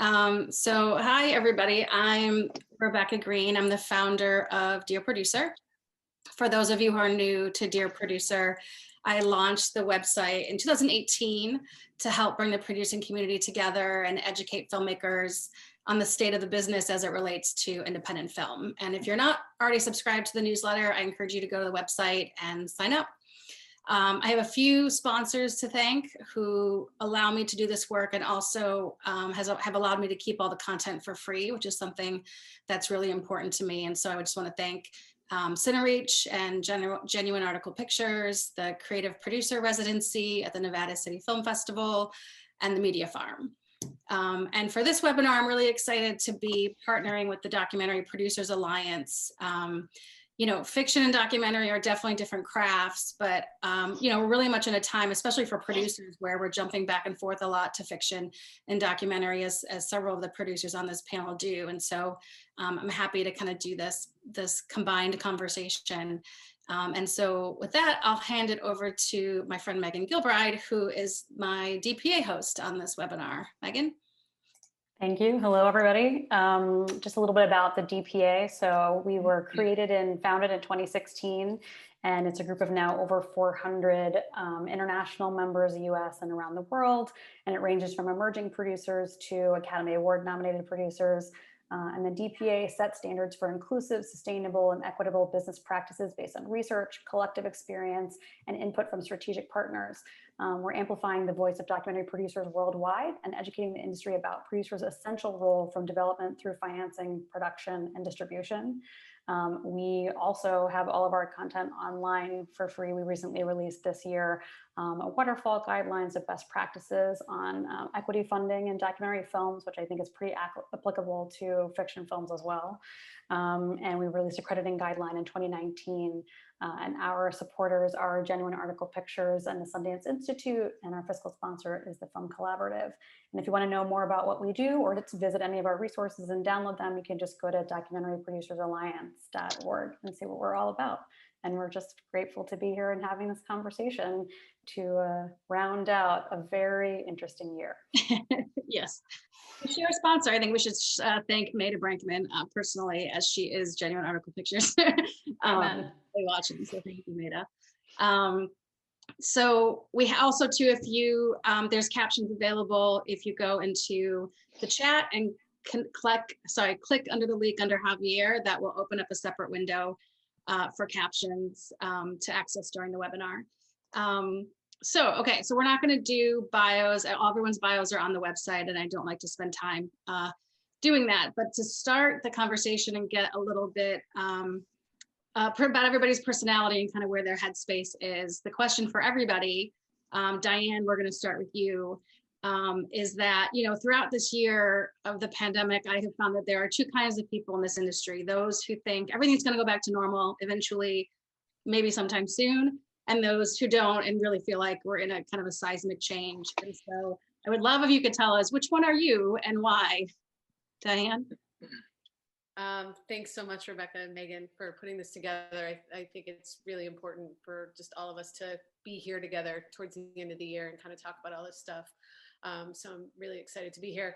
So hi, everybody. I'm Rebecca Green. I'm the founder of Dear Producer. For those of you who are new to Dear Producer, I launched the website in 2018 to help bring the producing community together and educate filmmakers on the state of the business as it relates to independent film. And if you're not already subscribed to the newsletter, I encourage you to go to the website and sign up. I have a few sponsors to thank who allow me to do this work and also have allowed me to keep all the content for free, which is something that's really important to me. And so I just want to thank Cinereach and Genuine Article Pictures, the Creative Producer Residency at the Nevada City Film Festival, and the Media Farm. And for this webinar, I'm really excited to be partnering with the Documentary Producers Alliance. You know, fiction and documentary are definitely different crafts, but, you know, we're really much in a time, especially for producers, where we're jumping back and forth a lot to fiction and documentary, as several of the producers on this panel do. And so I'm happy to kind of do this combined conversation. And so with that, I'll hand it over to my friend, Megan Gilbride, who is my DPA host on this webinar. Megan? Thank you. Hello, everybody. Just a little bit about the DPA. So we were created and founded in 2016, and it's a group of now over 400 international members, US and around the world. And it ranges from emerging producers to Academy Award nominated producers. And the DPA sets standards for inclusive, sustainable, and equitable business practices based on research, collective experience, and input from strategic partners. We're amplifying the voice of documentary producers worldwide and educating the industry about producers' essential role from development through financing, production, and distribution. We also have all of our content online for free. We recently released this year a waterfall guidelines of best practices on equity funding in documentary films, which I think is pretty applicable to fiction films as well. And we released a crediting guideline in 2019. And our supporters are Genuine Article Pictures and the Sundance Institute, and our fiscal sponsor is the Film Collaborative. And if you want to know more about what we do or to visit any of our resources and download them, you can just go to documentaryproducersalliance.org and see what we're all about. And we're just grateful to be here and having this conversation to round out a very interesting year. Yes. To share a sponsor, I think we should thank Maida Brankman personally, as she is Genuine Article Pictures. Watching, so thank you, Maida. So we also too, if you there's captions available if you go into the chat and click under the link under Javier. That will open up a separate window for captions to access during the webinar. So we're not going to do bios. Everyone's bios are on the website, and I don't like to spend time doing that. But to start the conversation and get a little bit about everybody's personality and kind of where their headspace is, the question for everybody, Diane, we're going to start with you, is that, you know, throughout this year of the pandemic, I have found that there are two kinds of people in this industry: those who think everything's going to go back to normal eventually, maybe sometime soon, and those who don't and really feel like we're in a kind of a seismic change. And so I would love if you could tell us, which one are you and why? Diane? Thanks so much, Rebecca and Megan, for putting this together. I think it's really important for just all of us to be here together towards the end of the year and kind of talk about all this stuff. So I'm really excited to be here.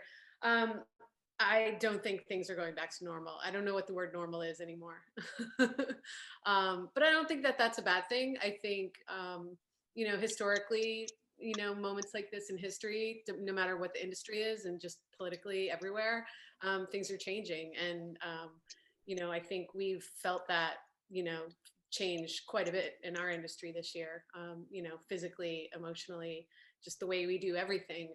I don't think things are going back to normal. I don't know what the word normal is anymore. But I don't think that that's a bad thing. I think, you know, historically, you know, moments like this in history, no matter what the industry is and just politically everywhere, things are changing. And, you know, I think we've felt that, you know, change quite a bit in our industry this year, you know, physically, emotionally, just the way we do everything.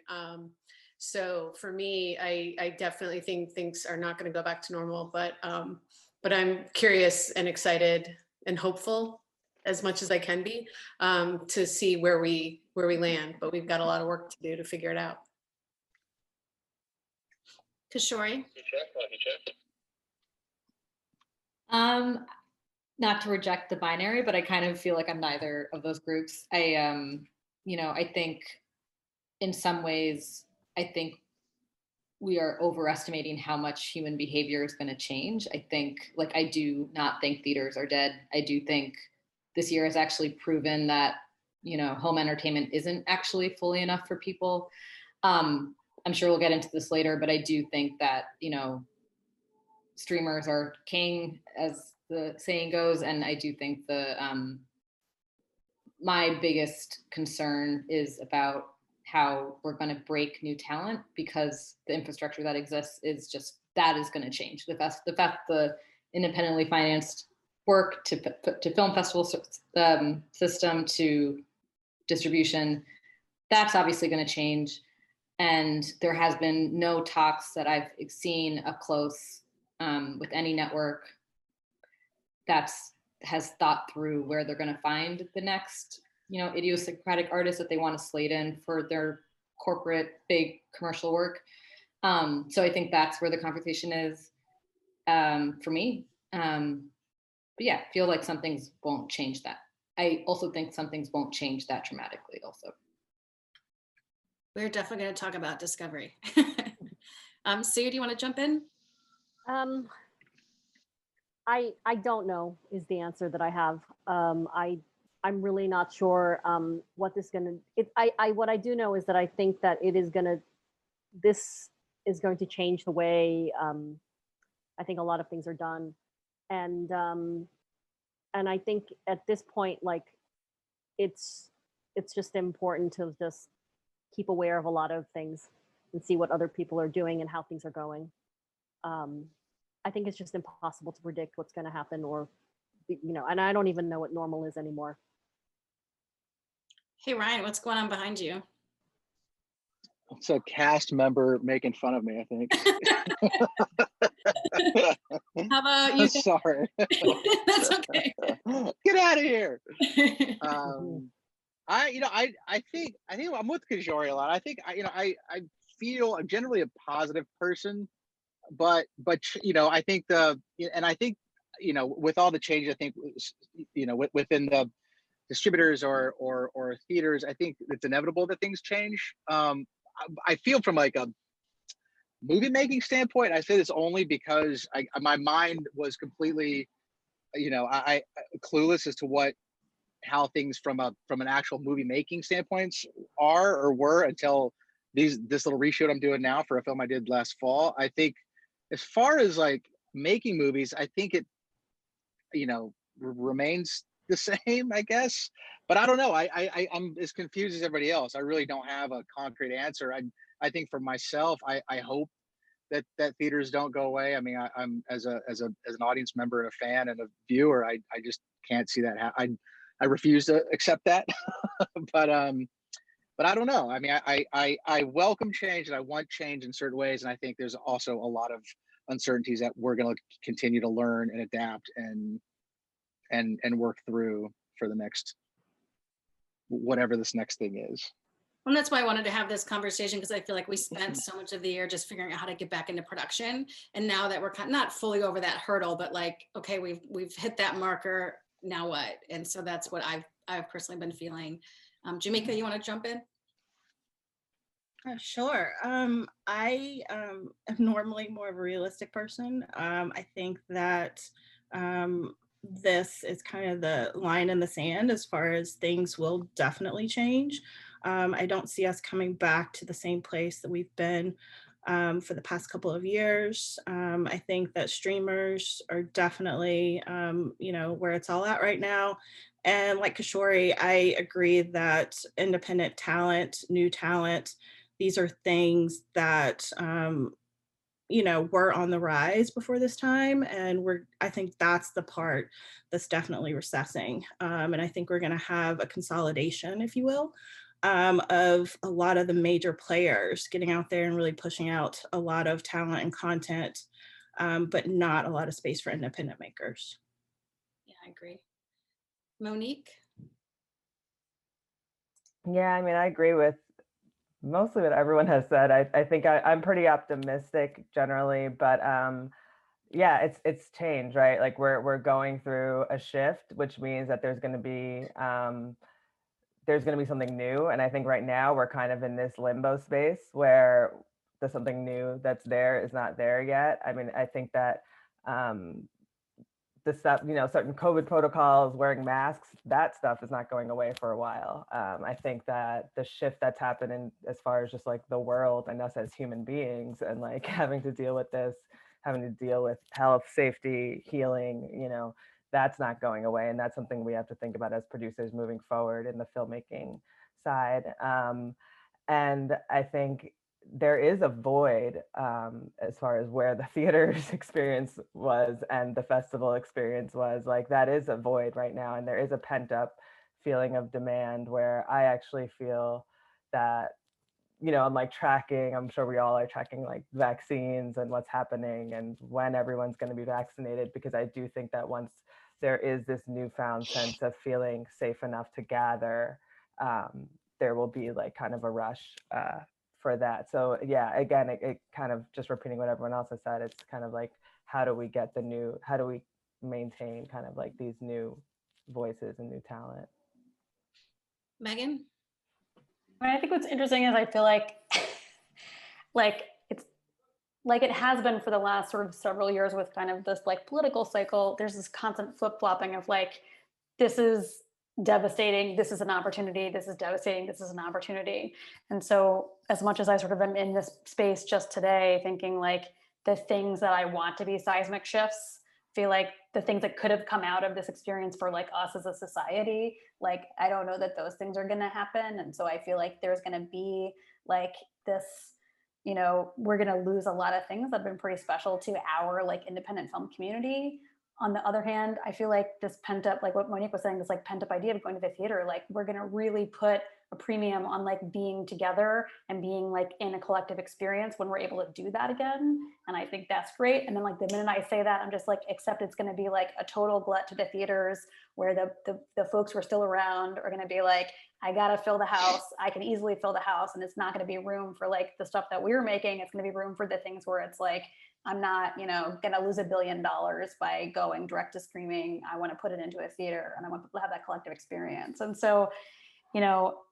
So for me, I definitely think things are not going to go back to normal, but I'm curious and excited and hopeful as much as I can be to see where we land. But we've got a lot of work to do to figure it out. Kishori? Not to reject the binary, but I kind of feel like I'm neither of those groups. You know, I think in some ways, I think we are overestimating how much human behavior is going to change. I think, like, I do not think theaters are dead. I do think this year has actually proven that, you know, home entertainment isn't actually fully enough for people. I'm sure we'll get into this later, but I do think that, you know, streamers are king, as the saying goes. And I do think my biggest concern is about how we're going to break new talent, because the infrastructure that exists is just, that is going to change. The fact the independently financed work to film festival system to distribution, that's obviously going to change. And there has been no talks that I've seen up close with any network has thought through where they're going to find the next, you know, idiosyncratic artists that they want to slate in for their corporate big commercial work. So I think that's where the conversation is for me. But yeah, feel like some things won't change that. I also think some things won't change that dramatically also. We're definitely going to talk about discovery. Sue, do you want to jump in? I don't know is the answer that I have. I'm really not sure what this is gonna. What I do know is that I think that this is going to change the way I think a lot of things are done, and I think at this point, like it's just important to just keep aware of a lot of things and see what other people are doing and how things are going. I think it's just impossible to predict what's going to happen, or, you know, and I don't even know what normal is anymore. Hey, Ryan, what's going on behind you? It's a cast member making fun of me, I think. How about you? Sorry. That's okay. Get out of here. I think I'm with Kajori a lot. I think I feel I'm generally a positive person, but you know, I think with all the changes, I think, you know, within the distributors or theaters, I think it's inevitable that things change. I feel from like a movie making standpoint, I say this only because my mind was completely, you know, I clueless as to how things from an actual movie making standpoints are or were until this little reshoot I'm doing now for a film I did last fall. I think as far as like making movies, I think it, you know, remains the same, I guess. But I don't know. I'm as confused as everybody else. I really don't have a concrete answer. I think for myself, I hope that theaters don't go away. I mean, I'm as an audience member and a fan and a viewer, I just can't see that I refuse to accept that. but I don't know. I mean, I welcome change and I want change in certain ways, and I think there's also a lot of uncertainties that we're going to continue to learn and adapt and work through for the next, whatever this next thing is. And that's why I wanted to have this conversation, because I feel like we spent so much of the year just figuring out how to get back into production. And now that we're not fully over that hurdle, but like, okay, we've hit that marker, now what? And so that's what I've personally been feeling. Jamaica, you want to jump in? Sure. I am normally more of a realistic person. I think that this is kind of the line in the sand as far as things will definitely change. I don't see us coming back to the same place that we've been for the past couple of years. I think that streamers are definitely, you know, where it's all at right now. And like Kishori, I agree that independent talent, new talent, these are things that you know, were on the rise before this time, and I think that's the part that's definitely recessing. And I think we're going to have a consolidation, if you will, of a lot of the major players getting out there and really pushing out a lot of talent and content, but not a lot of space for independent makers. Yeah, I agree. Monique? Yeah, I mean, I agree with mostly what everyone has said. I think I'm pretty optimistic generally, but yeah, it's change, right? Like we're going through a shift, which means that there's going to be something new. And I think right now we're kind of in this limbo space where there's something new that's there is not there yet. I mean, I think that the the stuff, certain COVID protocols, wearing masks, that stuff is not going away for a while. I think that the shift that's happened in as far as just like the world and us as human beings and like having to deal with this, having to deal with health, safety, healing, that's not going away. And that's something we have to think about as producers moving forward in the filmmaking side. And I think there is a void as far as where the theater's experience was and the festival experience was. Like, that is a void right now. And there is a pent up feeling of demand where I actually feel that, I'm like tracking, I'm sure we all are tracking like vaccines and what's happening and when everyone's going to be vaccinated, because I do think that once there is this newfound sense of feeling safe enough to gather, there will be like kind of a rush for that. So yeah, again, it kind of, just repeating what everyone else has said, it's kind of like, how do we maintain kind of like these new voices and new talent? Megan? I think what's interesting is I feel like it's like it has been for the last sort of several years with kind of this like political cycle. There's this constant flip-flopping of like, this is devastating, this is an opportunity, this is devastating, this is an opportunity. And so as much as I sort of am in this space just today thinking like the things that I want to be seismic shifts, feel like the things that could have come out of this experience for like us as a society, like I don't know that those things are going to happen. And so I feel like there's going to be like this, we're going to lose a lot of things that have been pretty special to our like independent film community. On the other hand, I feel like this pent up, like what Monique was saying, this like pent up idea of going to the theater, like we're going to really put a premium on like being together and being like in a collective experience when we're able to do that again. And I think that's great. And then like the minute I say that, I'm just like, except it's going to be like a total glut to the theaters where the folks who are still around are going to be like, I got to fill the house. I can easily fill the house. And it's not going to be room for like the stuff that we're making. It's going to be room for the things where it's like, I'm not, going to lose $1 billion by going direct to streaming. I want to put it into a theater and I want people to have that collective experience. And so,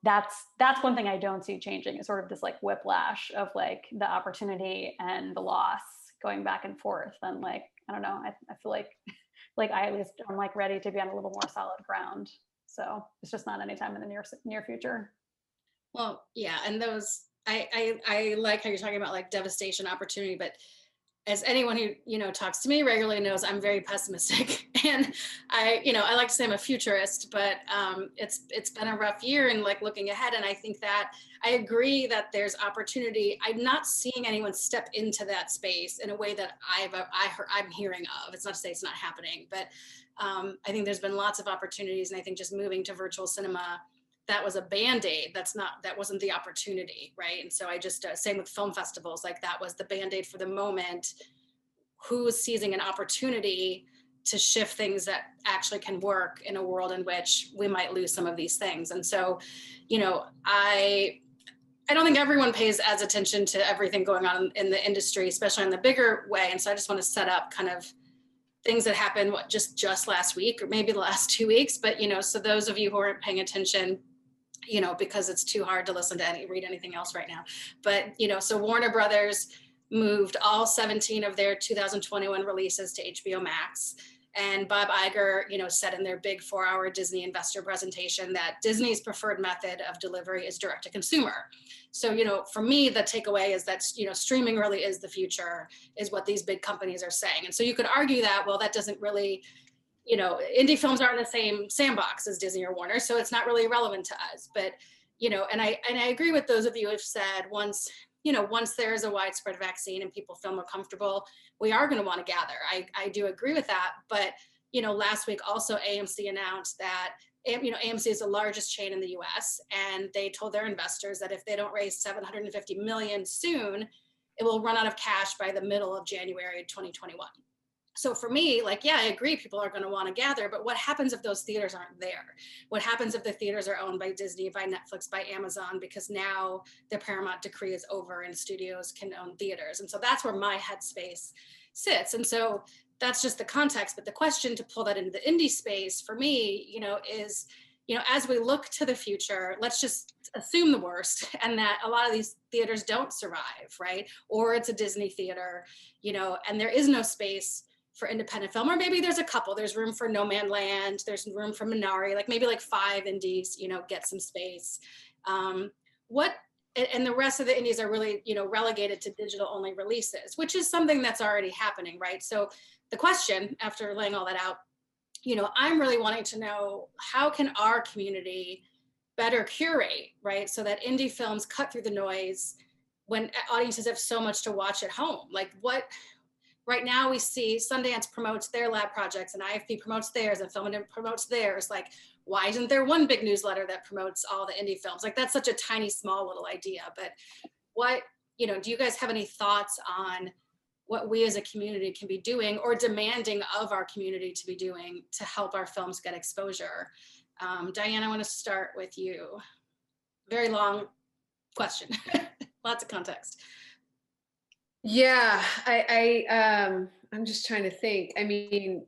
that's one thing I don't see changing, is sort of this like whiplash of like the opportunity and the loss going back and forth. And like, I don't know, I feel like I at least I'm like ready to be on a little more solid ground. So it's just not anytime in the near future. Well, yeah. And those, I like how you're talking about like devastation, opportunity, but as anyone who, talks to me regularly knows, I'm very pessimistic. And I like to say I'm a futurist, but it's been a rough year and like looking ahead. And I think that I agree that there's opportunity. I'm not seeing anyone step into that space in a way that I'm hearing of. It's not to say it's not happening, but I think there's been lots of opportunities. And I think just moving to virtual cinema, that was a Band-Aid. That wasn't the opportunity, right? And so I just, same with film festivals, like that was the Band-Aid for the moment. Who's seizing an opportunity to shift things that actually can work in a world in which we might lose some of these things? And so, I don't think everyone pays as attention to everything going on in the industry, especially in the bigger way. And so I just want to set up kind of things that happened just last week or maybe the last 2 weeks. But, so those of you who aren't paying attention, because it's too hard to listen to read anything else right now. But, so Warner Brothers moved all 17 of their 2021 releases to HBO Max. And Bob Iger, said in their big 4-hour Disney investor presentation that Disney's preferred method of delivery is direct to consumer. So, for me, the takeaway is that, streaming really is the future, is what these big companies are saying. And so you could argue that, well, that doesn't really, indie films aren't in the same sandbox as Disney or Warner, so it's not really relevant to us. But, and I agree with those of you who have said once there is a widespread vaccine and people feel more comfortable, we are going to want to gather. I do agree with that. But, last week also AMC announced that, AMC is the largest chain in the US, and they told their investors that if they don't raise $750 million soon, it will run out of cash by the middle of January 2021. So for me, like, yeah, I agree, people are going to want to gather, but what happens if those theaters aren't there? What happens if the theaters are owned by Disney, by Netflix, by Amazon, because now the Paramount decree is over and studios can own theaters? And so that's where my headspace sits. And so that's just the context. But the question to pull that into the indie space for me, is, as we look to the future, let's just assume the worst and that a lot of these theaters don't survive, right? Or it's a Disney theater, and there is no space for independent film, or maybe there's a couple. There's room for No Man Land. There's room for Minari. Like maybe like 5 indies, you know, get some space. What and the rest of the indies are really, you know, relegated to digital only releases, which is something that's already happening, right? So the question, after laying all that out, you know, I'm really wanting to know, how can our community better curate, right? So that indie films cut through the noise when audiences have so much to watch at home. Like what, right now we see Sundance promotes their lab projects and IFP promotes theirs and Film and promotes theirs. Like, why isn't there one big newsletter that promotes all the indie films? Like that's such a tiny, small little idea. But what, you know, do you guys have any thoughts on what we as a community can be doing or demanding of our community to be doing to help our films get exposure? Diane, I want to start with you. Very long question, lots of context. Yeah, I'm just trying to think. I mean,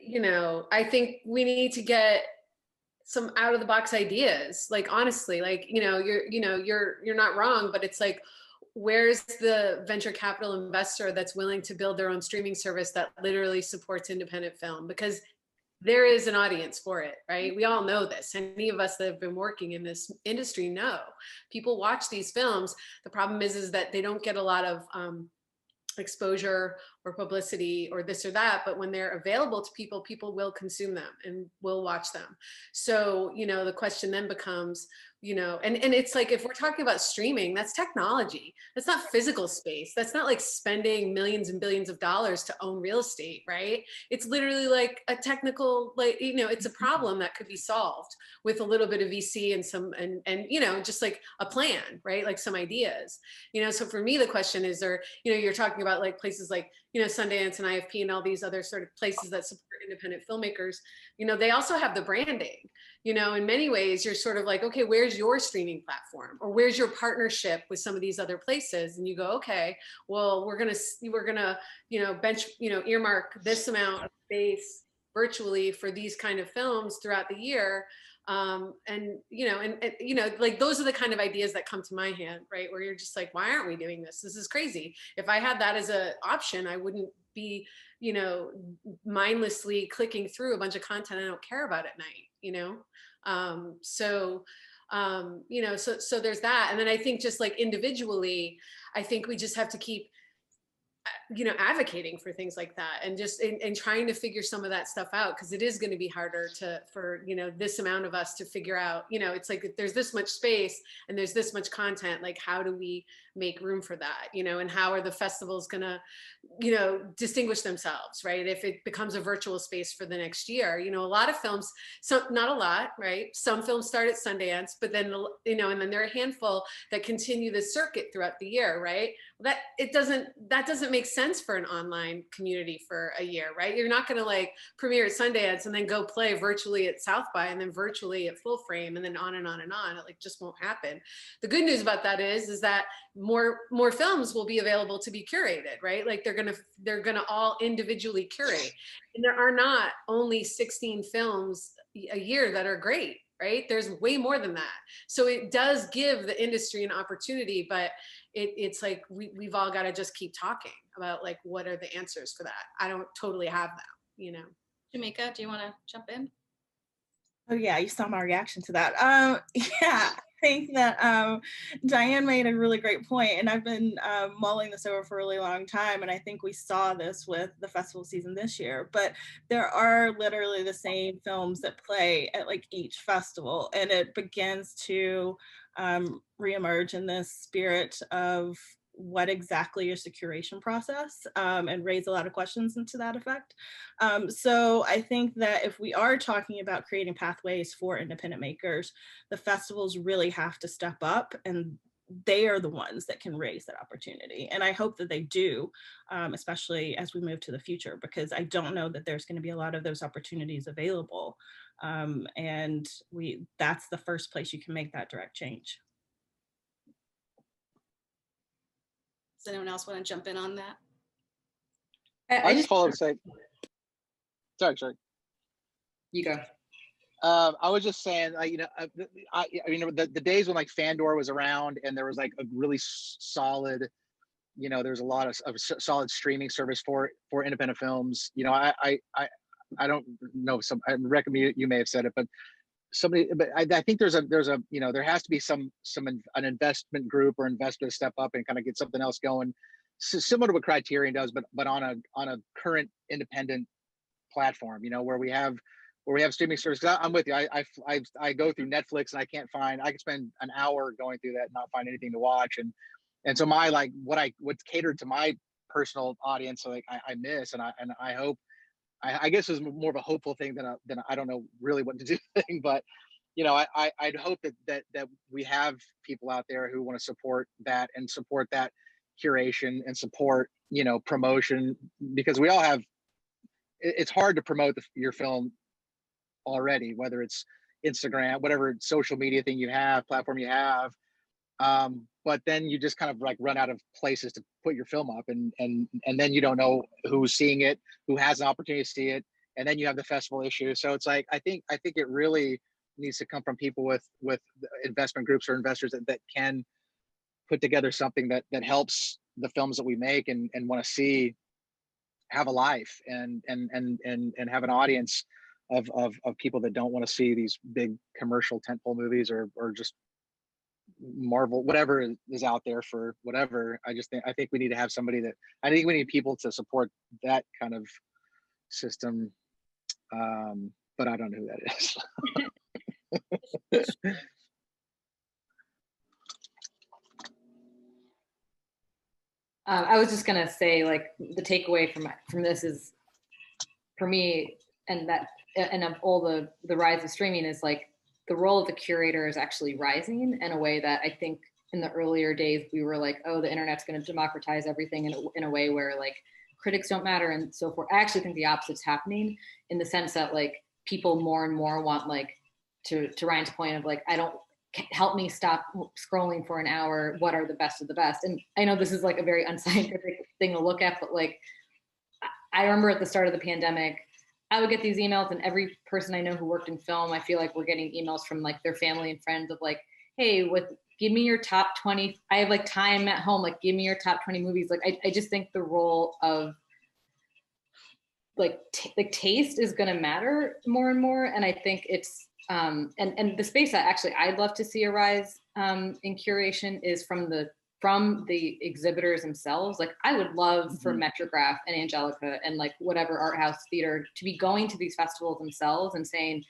you know, I think we need to get some out of the box ideas. Like honestly, like, you're not wrong, but it's like, where's the venture capital investor that's willing to build their own streaming service that literally supports independent film? Because there is an audience for it, right? We all know this. Any of us that have been working in this industry know people watch these films. The problem is that they don't get a lot of exposure or publicity or this or that, but when they're available to people, people will consume them and will watch them. So, you know, the question then becomes, you know, and it's like, if we're talking about streaming, that's technology. That's not physical space. That's not like spending millions and billions of dollars to own real estate, right? It's literally like a technical, like, you know, it's a problem that could be solved with a little bit of VC and some, and, you know, just like a plan, right? Like some ideas, you know? So for me, the question is, or, you know, you're talking about like places like, you know, Sundance and IFP and all these other sort of places that support independent filmmakers, you know, they also have the branding. You know, in many ways, you're sort of like, okay, where's your streaming platform, or where's your partnership with some of these other places? And you go, okay, well, we're gonna, you know, earmark this amount of space virtually for these kind of films throughout the year. And you know, and you know, like those are the kind of ideas that come to my hand, right? Where you're just like, why aren't we doing this? This is crazy. If I had that as an option, I wouldn't be, you know, mindlessly clicking through a bunch of content I don't care about at night, you know? You know, so there's that. And then I think just like individually, I think we just have to keep, you know, advocating for things like that, and just and trying to figure some of that stuff out, because it is going to be harder for you know, this amount of us to figure out, you know, it's like if there's this much space and there's this much content, like how do we make room for that, you know? And how are the festivals gonna, you know, distinguish themselves, right? If it becomes a virtual space for the next year, you know, a lot of films, so not a lot, right? Some films start at Sundance, but then, you know, and then there are a handful that continue the circuit throughout the year, right? That doesn't make sense for an online community for a year, right? You're not going to like premiere at Sundance and then go play virtually at South by and then virtually at Full Frame and then on and on and on. It like just won't happen. The good news about that is that more films will be available to be curated, right? Like they're gonna all individually curate, and there are not only 16 films a year that are great, right? There's way more than that. So it does give the industry an opportunity, but it's like we've all got to just keep talking about like, what are the answers for that? I don't totally have them, you know. Jamaica, do you want to jump in? Oh yeah, you saw my reaction to that. Yeah, I think that Diane made a really great point, and I've been mulling this over for a really long time, and I think we saw this with the festival season this year, but there are literally the same films that play at like each festival, and it begins to reemerge in this spirit of what exactly is the curation process, and raise a lot of questions into that effect. So I think that if we are talking about creating pathways for independent makers, the festivals really have to step up, and they are the ones that can raise that opportunity. And I hope that they do, especially as we move to the future, because I don't know that there's going to be a lot of those opportunities available. And that's the first place you can make that direct change. Does anyone else want to jump in on that? I just follow up say, sorry. You go. I was just saying, you know, I mean, the days when like Fandor was around and there was like a really solid, there's a lot of solid streaming service for independent films. I don't know, I reckon you may have said it, but I think there's a there has to be an investment group or investor to step up and kind of get something else going, similar to what Criterion does, but on a current independent platform, where we have streaming service. 'Cause I'm with you. I go through Netflix and I could spend an hour going through that and not find anything to watch, and so what's catered to my personal audience, so like I miss, and I hope, I guess it's more of a hopeful thing than I don't know really what to do thing, but I'd hope that we have people out there who want to support that and support that curation and support promotion, because we all have, it's hard to promote your film already, whether it's Instagram, whatever social media thing you have, platform you have, but then you just kind of like run out of places to put your film up, and then you don't know who's seeing it, who has an opportunity to see it, and then you have the festival issue. So it's like I think it really needs to come from people with investment groups or investors that can put together something that helps the films that we make and want to see have a life and have an audience of people that don't want to see these big commercial tentpole movies or just Marvel, whatever is out there for whatever. I think we need to have I think we need people to support that kind of system. But I don't know who that is. I was just gonna say, like, the takeaway from this is, for me, and of all the rise of streaming, is like the role of the curator is actually rising in a way that I think in the earlier days we were like, oh, the internet's going to democratize everything in a way where like critics don't matter and so forth. I actually think the opposite's happening, in the sense that like people more and more want, like, to Ryan's point of like, I don't, help me stop scrolling for an hour. What are the best of the best? And I know this is like a very unscientific thing to look at, but like, I remember at the start of the pandemic, I would get these emails, and every person I know who worked in film, I feel like we're getting emails from like their family and friends of like, hey, give me your top 20. I have like time at home, like give me your top 20 movies. Like I just think the role of like taste is going to matter more and more. And I think it's and the space that actually I'd love to see a rise in curation is from the exhibitors themselves. Like I would love for Metrograph and Angelica and like whatever art house theater to be going to these festivals themselves and saying,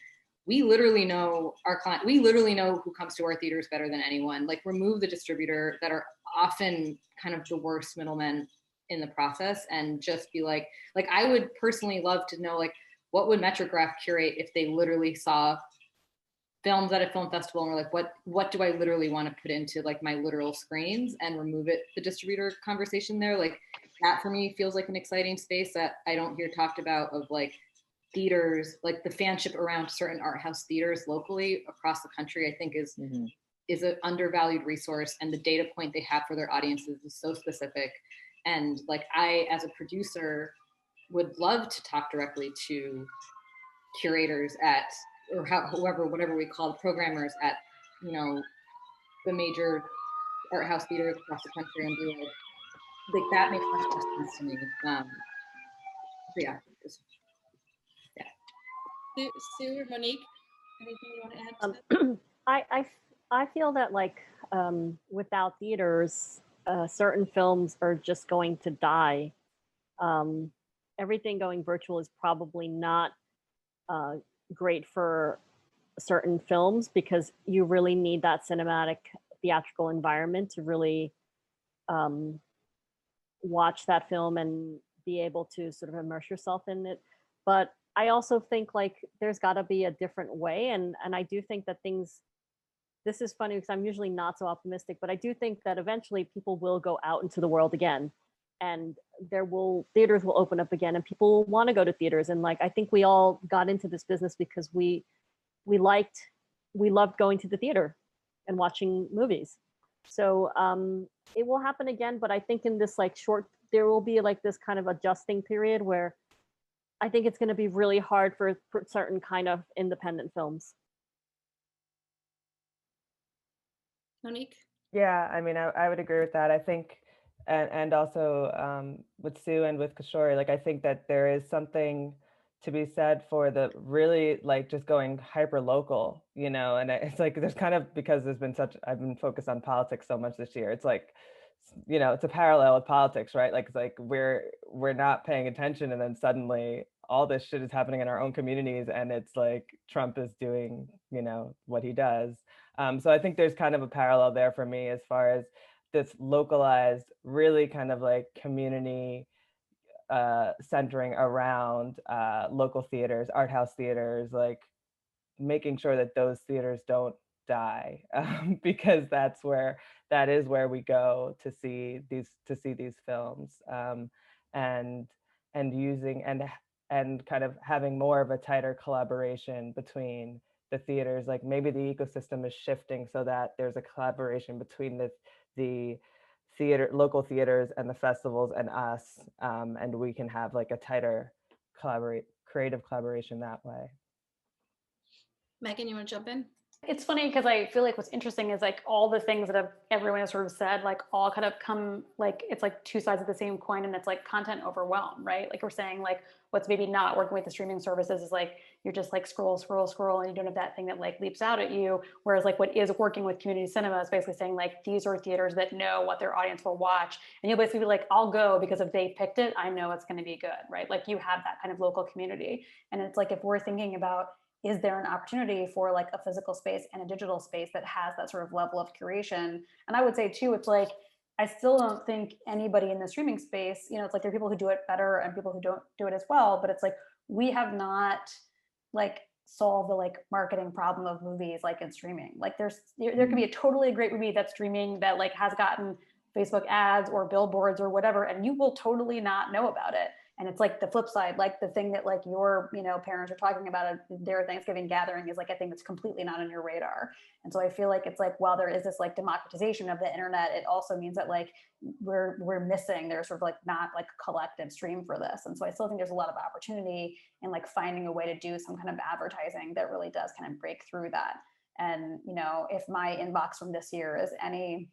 we literally know our client, we literally know who comes to our theaters better than anyone. Like remove the distributor that are often kind of the worst middlemen in the process, and just be like I would personally love to know, like, what would Metrograph curate if they literally saw films at a film festival and we're like, what do I literally want to put into like my literal screens, and remove the distributor conversation there. Like that for me feels like an exciting space that I don't hear talked about, of like theaters, like the fanship around certain art house theaters locally across the country, I think is an undervalued resource, and the data point they have for their audiences is so specific. And like I, as a producer, would love to talk directly to curators at, or whatever we call programmers at, the major art house theaters across the country, and be like that makes much more sense to me. Sue or Monique, anything you want to add to that? I feel that like without theaters, certain films are just going to die. Everything going virtual is probably not great for certain films, because you really need that cinematic theatrical environment to really watch that film and be able to sort of immerse yourself in it. But I also think like there's got to be a different way, and I do think that this is funny because I'm usually not so optimistic, but I do think that eventually people will go out into the world again, and theaters will open up again, and people will want to go to theaters. And like I think we all got into this business because we loved going to the theater and watching movies. So it will happen again, but I think in this like there will be like this kind of adjusting period where I think it's going to be really hard for certain kind of independent films. Monique? Yeah, I mean, I would agree with that. I think, and also with Sue and with Kishori, like I think that there is something to be said for the really like just going hyper local, you know, and it's like there's kind of, because there's been such, I've been focused on politics so much this year. It's like, you know, it's a parallel with politics, right? Like it's like we're not paying attention, and then suddenly all this shit is happening in our own communities, and it's like Trump is doing, you know, what he does. So I think there's kind of a parallel there for me as far as this localized, really kind of like community centering around local theaters, art house theaters, like making sure that those theaters don't die, because that is where we go to see these films, and using and kind of having more of a tighter collaboration between the theaters. Like maybe the ecosystem is shifting so that there's a collaboration between the local theaters and the festivals and us, and we can have like a tighter creative collaboration that way. Megan, you want to jump in? It's funny because I feel like what's interesting is like all the things that everyone has sort of said, like all kind of come, like it's like two sides of the same coin, and it's like content overwhelm, right? Like we're saying, like what's maybe not working with the streaming services is like you're just like scroll, and you don't have that thing that like leaps out at you. Whereas like what is working with community cinema is basically saying like these are theaters that know what their audience will watch, and you'll basically be like, I'll go because if they picked it, I know it's going to be good, right? Like you have that kind of local community, and it's like if we're thinking about, is there an opportunity for like a physical space and a digital space that has that sort of level of curation? And I would say too, it's like, I still don't think anybody in the streaming space, you know, it's like there are people who do it better and people who don't do it as well, but it's like, we have not like solved the like marketing problem of movies like in streaming. Like there could be a totally great movie that's streaming that like has gotten Facebook ads or billboards or whatever, and you will totally not know about it. And it's like the flip side, like the thing that like your, you know, parents are talking about at their Thanksgiving gathering is like a thing that's completely not on your radar. And so I feel like it's like, while there is this like democratization of the internet, it also means that like we're missing, there's sort of like not like a collective stream for this. And so I still think there's a lot of opportunity in like finding a way to do some kind of advertising that really does kind of break through that. And, you know, if my inbox from this year is any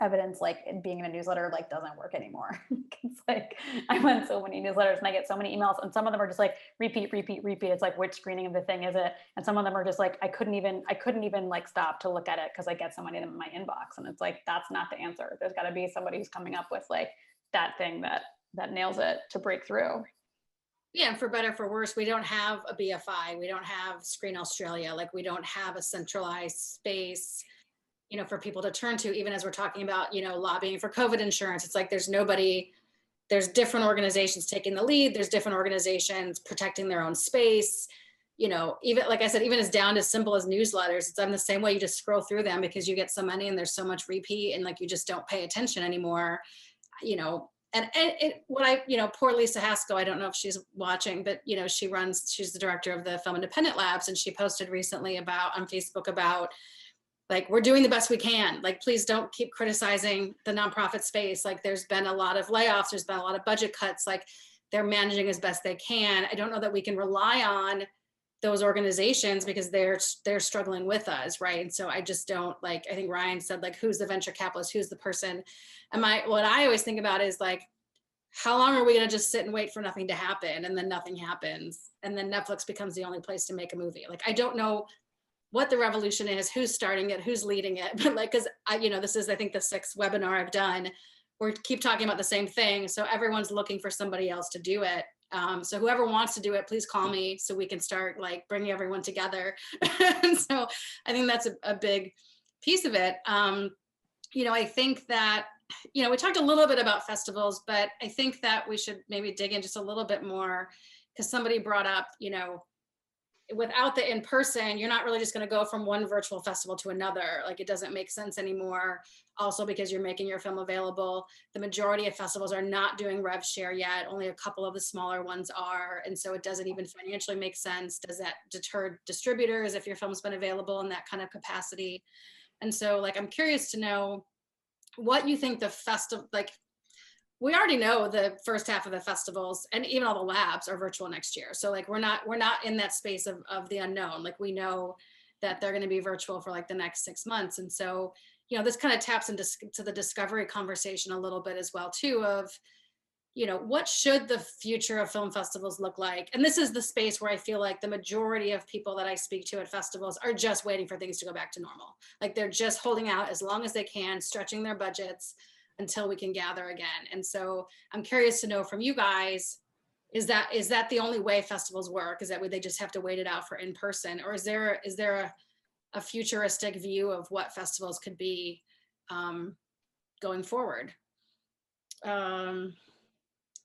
evidence, like being in a newsletter like doesn't work anymore. It's like I'm on so many newsletters and I get so many emails, and some of them are just like repeat. It's like, which screening of the thing is it? And some of them are just like I couldn't even like stop to look at it because I get so many of them in my inbox. And it's like, that's not the answer. There's got to be somebody who's coming up with like that thing that nails it to break through. Yeah, and for better for worse, we don't have a BFI, we don't have Screen Australia, like we don't have a centralized space, you know, for people to turn to, even as we're talking about, you know, lobbying for COVID insurance. It's like there's nobody, there's different organizations taking the lead, there's different organizations protecting their own space. You know, even like I said, even as down as simple as newsletters, it's done the same way. You just scroll through them because you get so many and there's so much repeat, and like you just don't pay attention anymore, you know. And what I, you know, poor Lisa Haskell, I don't know if she's watching, but you know, she's the director of the Film Independent Labs, and she posted recently about on Facebook about like, we're doing the best we can. Like, please don't keep criticizing the nonprofit space. Like, there's been a lot of layoffs, there's been a lot of budget cuts. Like, they're managing as best they can. I don't know that we can rely on those organizations because they're struggling with us, right? And so I just don't, like, I think Ryan said, like, who's the venture capitalist, who's the person? And what I always think about is like, how long are we going to just sit and wait for nothing to happen, and then nothing happens, and then Netflix becomes the only place to make a movie? Like, I don't know what the revolution is, who's starting it, who's leading it. But like, cause I, you know, this is, I think, the 6th webinar I've done. We keep talking about the same thing. So everyone's looking for somebody else to do it. So whoever wants to do it, please call me so we can start like bringing everyone together. And so I think that's a big piece of it. You know, I think that, you know, we talked a little bit about festivals, but I think that we should maybe dig in just a little bit more, because somebody brought up, you know, without the in-person, you're not really just going to go from one virtual festival to another. Like, it doesn't make sense anymore. Also, because you're making your film available. The majority of festivals are not doing rev share yet. Only a couple of the smaller ones are. And so it doesn't even financially make sense. Does that deter distributors if your film's been available in that kind of capacity? And so like, I'm curious to know what you think the festival, like, we already know the first half of the festivals and even all the labs are virtual next year. So like, we're not in that space of the unknown. Like, we know that they're going to be virtual for like the next 6 months. And so you know, this kind of taps into to the discovery conversation a little bit as well too, of, you know, what should the future of film festivals look like? And this is the space where I feel like the majority of people that I speak to at festivals are just waiting for things to go back to normal. Like they're just holding out as long as they can, stretching their budgets until we can gather again. And so I'm curious to know from you guys, is that the only way festivals work? Is that way they just have to wait it out for in person? Or is there a futuristic view of what festivals could be going forward?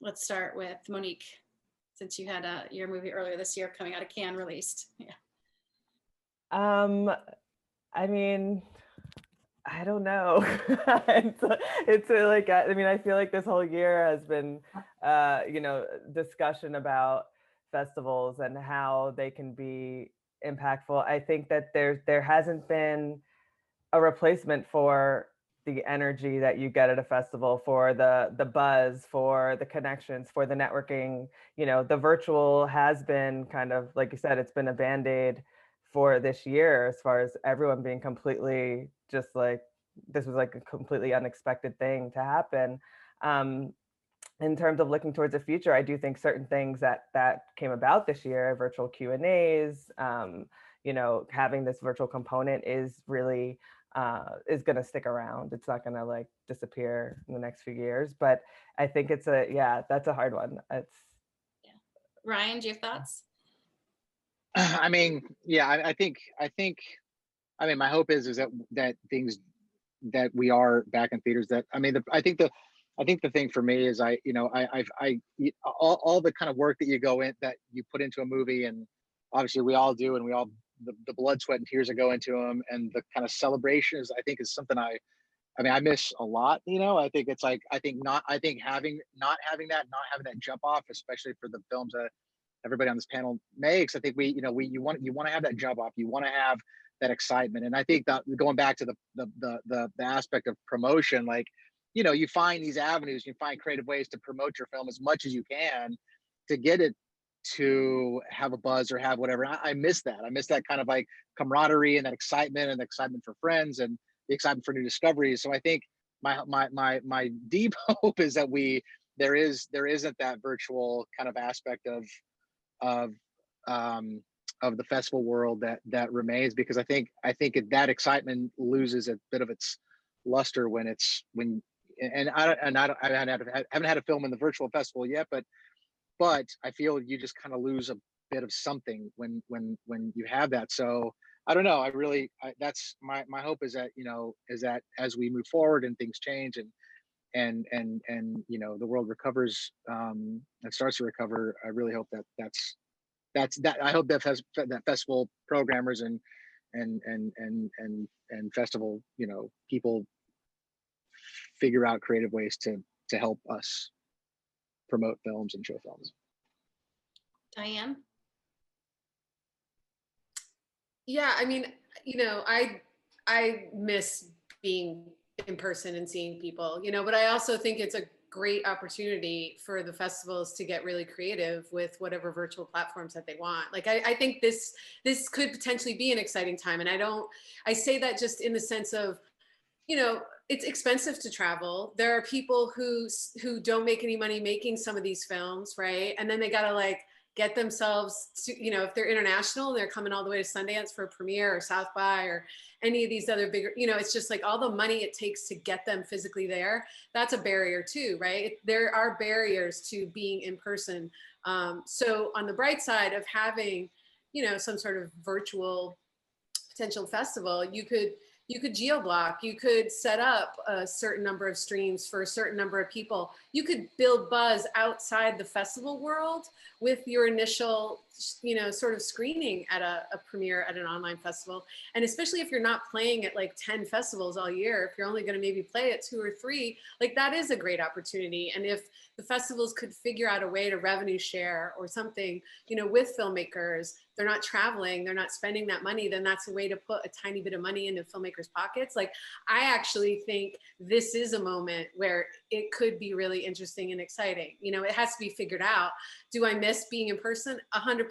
Let's start with Monique, since you had your movie earlier this year coming out of Cannes released. Yeah. I mean, I don't know. it's like, I mean, I feel like this whole year has been, you know, discussion about festivals and how they can be impactful. I think that there hasn't been a replacement for the energy that you get at a festival, for the buzz, for the connections, for the networking. You know, the virtual has been kind of, like you said, it's been a band-aid for this year, as far as everyone being completely just like, this was like a completely unexpected thing to happen. In terms of looking towards the future, I do think certain things that came about this year, virtual Q&As, you know, having this virtual component is really is going to stick around. It's not going to like disappear in the next few years, but I think that's a hard one. It's Ryan, do you have thoughts? I mean, yeah, I think, I mean, my hope is that things, that we are back in theaters. That, I mean, I think the thing for me is all the kind of work that you go in, that you put into a movie, and obviously we all do, and we all, the blood, sweat, and tears that go into them, and the kind of celebration is, I think, is something I mean, I miss a lot. You know, I think it's like, I think not having that jump off, especially for the films that everybody on this panel makes. I think you want to have that jump off. You want to have that excitement. And I think that, going back to the aspect of promotion, like, you know, you find these avenues, you find creative ways to promote your film as much as you can to get it to have a buzz or have whatever. I miss that. I miss that kind of like camaraderie and that excitement, and the excitement for friends, and the excitement for new discoveries. So I think my deep hope is that there isn't that virtual kind of aspect of the festival world that remains, because I think that excitement loses a bit of its luster when I haven't had a film in the virtual festival yet, but I feel you just kind of lose a bit of something when you have that. So I don't know. That's my hope, is that, you know, is that as we move forward and things change, and you know, the world recovers, and starts to recover, I really hope that I hope that festival programmers and festival, you know, people figure out creative ways to help us promote films and show films. Diane? Yeah, I mean, you know, I miss being in person and seeing people, you know, but I also think it's a great opportunity for the festivals to get really creative with whatever virtual platforms that they want. Like, I think this could potentially be an exciting time. And I say that just in the sense of, you know, it's expensive to travel. There are people who don't make any money making some of these films, right? And then they got to like get themselves to, you know, if they're international, they're coming all the way to Sundance for a premiere, or South by, or any of these other bigger, you know, it's just like all the money it takes to get them physically there. That's a barrier too, right? There are barriers to being in person. So on the bright side of having, you know, some sort of virtual potential festival, you could geo-block, you could set up a certain number of streams for a certain number of people. You could build buzz outside the festival world with your initial, you know, sort of screening at a premiere at an online festival. And especially if you're not playing at like 10 festivals all year, if you're only going to maybe play at 2 or 3, like that is a great opportunity. And if the festivals could figure out a way to revenue share or something, you know, with filmmakers, they're not traveling, they're not spending that money, then that's a way to put a tiny bit of money into filmmakers' pockets. Like, I actually think this is a moment where it could be really interesting and exciting. You know, it has to be figured out. Do I miss being in person? 100%.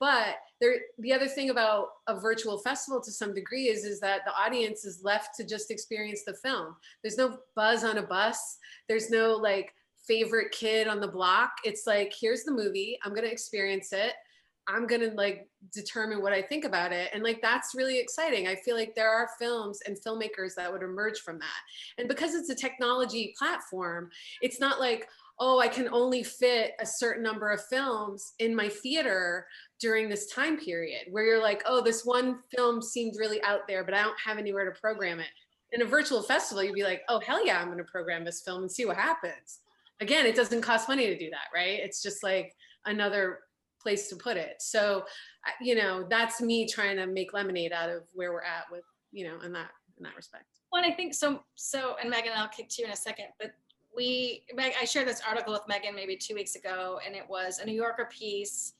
But the other thing about a virtual festival to some degree is that the audience is left to just experience the film. There's no buzz on a bus. There's no like favorite kid on the block. It's like, here's the movie. I'm going to experience it. I'm going to like determine what I think about it. And like, that's really exciting. I feel like there are films and filmmakers that would emerge from that. And because it's a technology platform, it's not like, oh, I can only fit a certain number of films in my theater during this time period, where you're like, oh, this one film seemed really out there, but I don't have anywhere to program it. In a virtual festival, you'd be like, oh, hell yeah, I'm going to program this film and see what happens. Again, it doesn't cost money to do that, right? It's just like another place to put it. So, you know, that's me trying to make lemonade out of where we're at with, you know, in that respect. Well, and I think so, and Megan, I'll kick to you in a second, but I shared this article with Megan maybe 2 weeks ago, and it was a New Yorker piece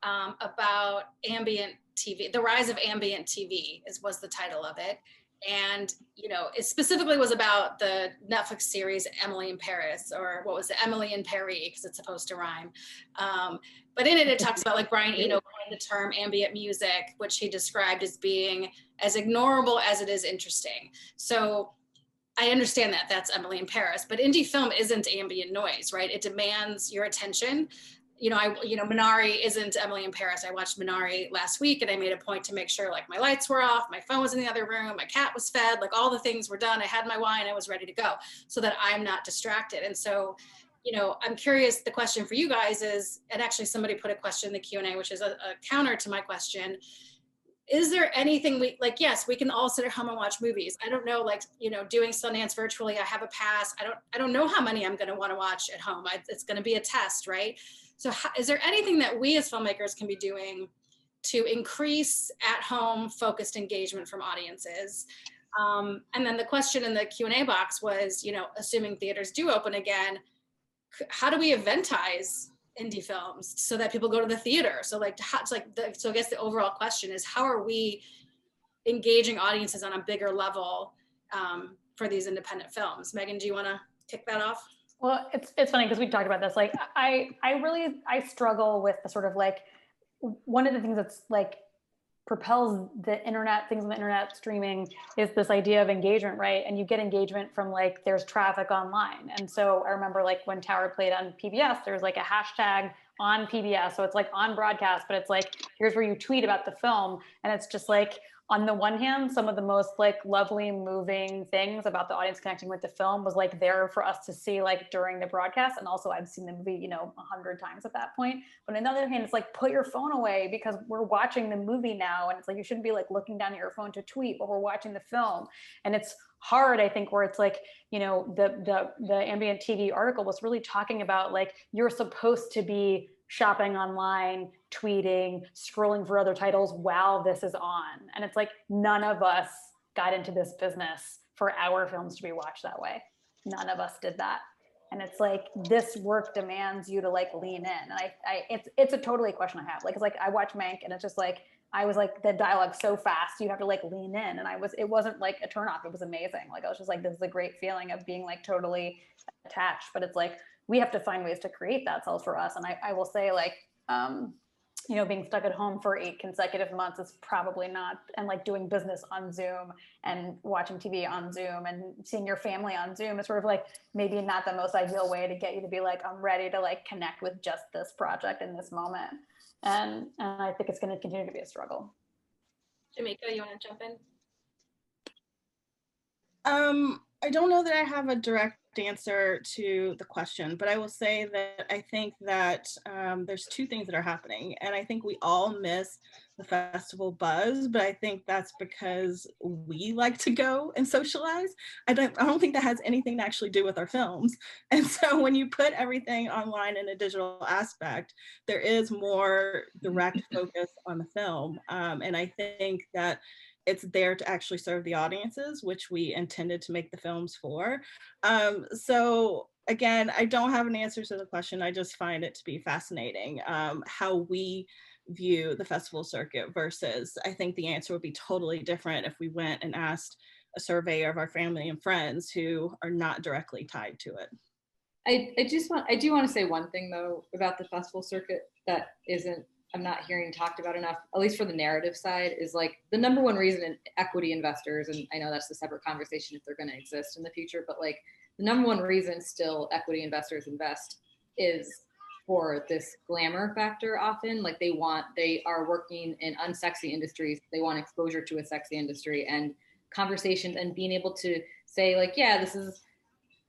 about ambient TV. The rise of ambient TV was the title of it. And, you know, it specifically was about the Netflix series Emily in Paris, or what was it, Emily in Paris, because it's supposed to rhyme. But in it talks about like Brian Eno coined the term ambient music, which he described as being as ignorable as it is interesting. So I understand that that's Emily in Paris, but indie film isn't ambient noise, right? It demands your attention. Minari isn't Emily in Paris. I watched Minari last week, and I made a point to make sure like my lights were off, my phone was in the other room, my cat was fed, like all the things were done. I had my wine, I was ready to go, so that I'm not distracted. And so, you know, I'm curious, the question for you guys is, and actually somebody put a question in the Q&A, which is a counter to my question. Is there anything yes, we can all sit at home and watch movies. I don't know, like, you know, doing Sundance virtually, I have a pass. I don't know how many I'm going to want to watch at home. It's going to be a test, right? So is there anything that we as filmmakers can be doing to increase at-home focused engagement from audiences? And then the question in the Q&A box was, you know, assuming theaters do open again, how do we eventize indie films so that people go to the theater? So like, so I guess the overall question is, how are we engaging audiences on a bigger level for these independent films? Megan, do you want to kick that off? Well, it's funny because we talked about this. Like, I struggle with the sort of like, one of the things that's like propels the internet, things on the internet, streaming, is this idea of engagement, right? And you get engagement from like, there's traffic online. And so I remember like when Tower played on PBS, there's like a hashtag on PBS. So it's like on broadcast, but it's like, here's where you tweet about the film. And it's just like, on the one hand, some of the most like lovely, moving things about the audience connecting with the film was like there for us to see like during the broadcast. And also I'd seen the movie, you know, 100 times at that point. But on the other hand, it's like, put your phone away because we're watching the movie now. And it's like, you shouldn't be like looking down at your phone to tweet, but we're watching the film. And it's hard, I think, where it's like, you know, the ambient TV article was really talking about like, you're supposed to be shopping online, tweeting, scrolling for other titles while this is on. And it's like, none of us got into this business for our films to be watched that way. None of us did that. And it's like, this work demands you to like lean in. And it's a totally question I have. Like, it's like, I watch Mank and it's just like, I was like, the dialogue so fast, you have to like lean in. And it wasn't like a turnoff. It was amazing. Like, I was just like, this is a great feeling of being like totally attached. But it's like, we have to find ways to create that self for us. And I will say like, you know, being stuck at home for 8 consecutive months is probably not, and like doing business on Zoom and watching TV on Zoom and seeing your family on Zoom is sort of like maybe not the most ideal way to get you to be like, I'm ready to like connect with just this project in this moment. And I think it's going to continue to be a struggle. Jamaica, you want to jump in? I don't know that I have a direct answer to the question, but I will say that I think that there's 2 things that are happening. And I think we all miss the festival buzz, but I think that's because we like to go and socialize. I don't think that has anything to actually do with our films. And so when you put everything online in a digital aspect, there is more direct focus on the film. And I think that it's there to actually serve the audiences, which we intended to make the films for. So again, I don't have an answer to the question. I just find it to be fascinating how we view the festival circuit versus I think the answer would be totally different if we went and asked a survey of our family and friends who are not directly tied to it. I do want to say one thing though about the festival circuit that I'm not hearing talked about enough, at least for the narrative side, is like the number one reason equity investors, and I know that's a separate conversation if they're going to exist in the future, but like the number one reason still equity investors invest is for this glamour factor often. Like they are working in unsexy industries. They want exposure to a sexy industry and conversations and being able to say like, yeah, this is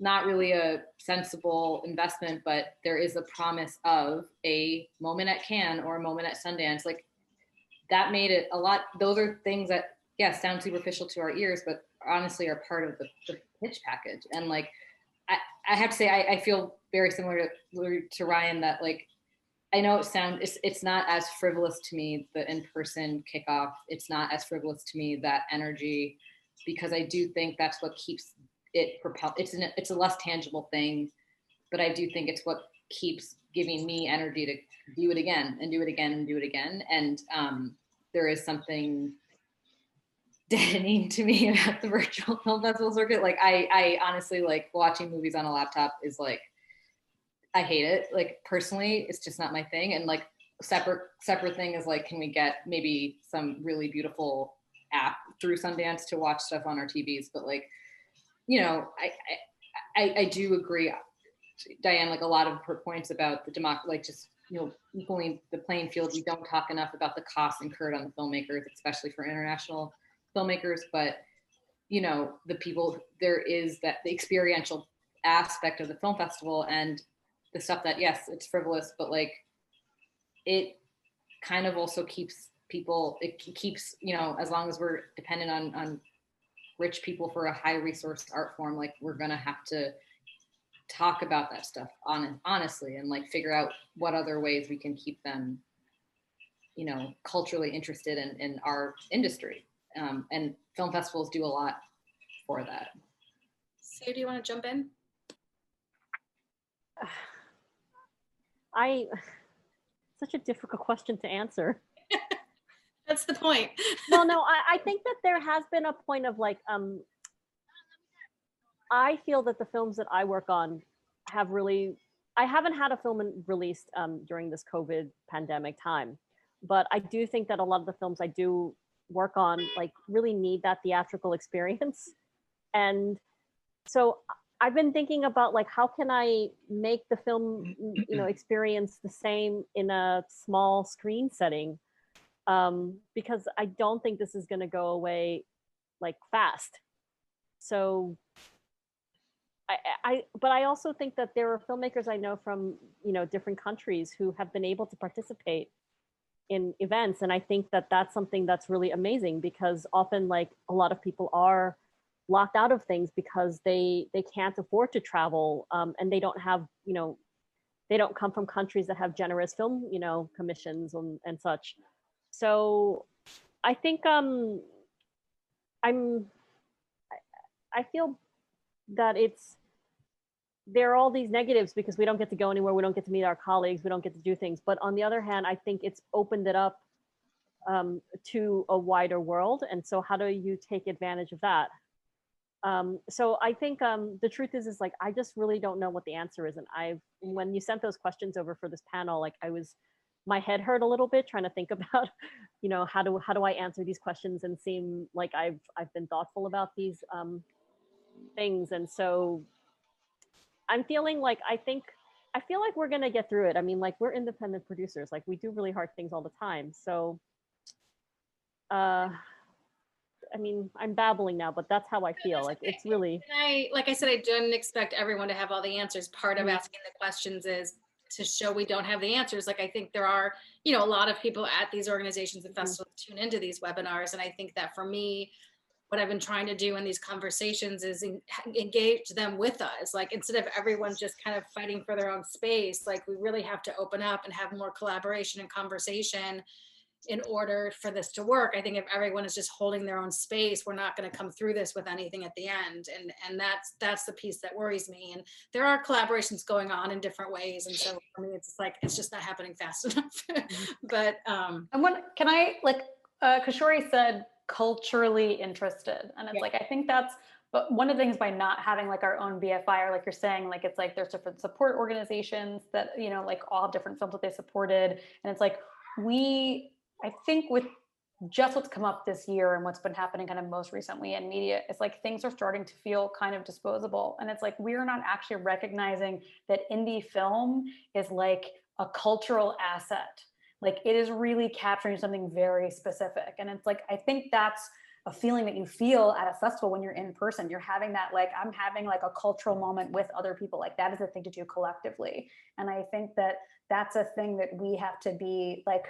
not really a sensible investment, but there is a promise of a moment at Cannes or a moment at Sundance. Like that made it a lot. Those are things that, yeah, sound superficial to our ears, but honestly are part of the pitch package. And like, I have to say, I feel very similar to Ryan that like, I know it's not as frivolous to me, the in-person kickoff. It's not as frivolous to me, that energy, because I do think that's what keeps it propelled. It's a less tangible thing, but I do think it's what keeps giving me energy to do it again and do it again and do it again. And there is something deadening to me about the virtual film festival circuit. Like I honestly, like watching movies on a laptop is like, I hate it. Like personally, it's just not my thing. And like separate thing is like, can we get maybe some really beautiful app through Sundance to watch stuff on our TVs? But like, you know, I do agree, Diane, like a lot of her points about the like just, you know, equaling the playing field. We don't talk enough about the costs incurred on the filmmakers, especially for international filmmakers. But, you know, there is the experiential aspect of the film festival and the stuff that, yes, it's frivolous, but like it kind of also keeps people, it keeps, you know, as long as we're dependent on rich people for a high resource art form, like we're gonna have to talk about that stuff honestly and like figure out what other ways we can keep them, you know, culturally interested in our industry. And film festivals do a lot for that. Sue, do you want to jump in? Such a difficult question to answer. That's the point. Well, no, I think that there has been a point of like, I feel that the films that I work on have really, I haven't had a film released during this COVID pandemic time, but I do think that a lot of the films I do work on like really need that theatrical experience. And so I've been thinking about like, how can I make the film, you know, experience the same in a small screen setting? Because I don't think this is going to go away like fast. So but I also think that there are filmmakers I know from, you know, different countries who have been able to participate in events. And I think that that's something that's really amazing, because often like a lot of people are locked out of things because they can't afford to travel, and they don't have, you know, they don't come from countries that have generous film, you know, commissions and such. So I think I feel that there are all these negatives because we don't get to go anywhere, we don't get to meet our colleagues, we don't get to do things. But on the other hand, I think it's opened it up to a wider world. And so how do you take advantage of that? So I think the truth is like, I just really don't know what the answer is. And when you sent those questions over for this panel, like my head hurt a little bit trying to think about, you know, how do I answer these questions and seem like I've been thoughtful about these things. And so I'm feeling like, I feel like we're going to get through it. I mean, like we're independent producers, like we do really hard things all the time. So, I mean, I'm babbling now, but that's how I feel. Like it's really. Like I said, I didn't expect everyone to have all the answers. Part of asking the questions is to show we don't have the answers. Like I think there are, you know, a lot of people at these organizations and festivals tune into these webinars. And I think that for me, what I've been trying to do in these conversations is engage them with us. Like instead of everyone just kind of fighting for their own space, like we really have to open up and have more collaboration and conversation in order for this to work. I think if everyone is just holding their own space, we're not going to come through this with anything at the end. And that's the piece that worries me. And there are collaborations going on in different ways. And so for me, it's like, it's just not happening fast enough. But can I like, Kishori said culturally interested. And it's Yeah. like, I think that's, but one of the things by not having like our own BFI, or like you're saying, like, it's like there's different support organizations that, you know, like all have different films that they supported. And it's like, I think with just what's come up this year and what's been happening kind of most recently in media, it's like things are starting to feel kind of disposable. And it's like, we're not actually recognizing that indie film is like a cultural asset. Like it is really capturing something very specific. And it's like, I think that's a feeling that you feel at a festival when you're in person. You're having that, like, I'm having like a cultural moment with other people. Like that is a thing to do collectively. And I think that that's a thing that we have to be like,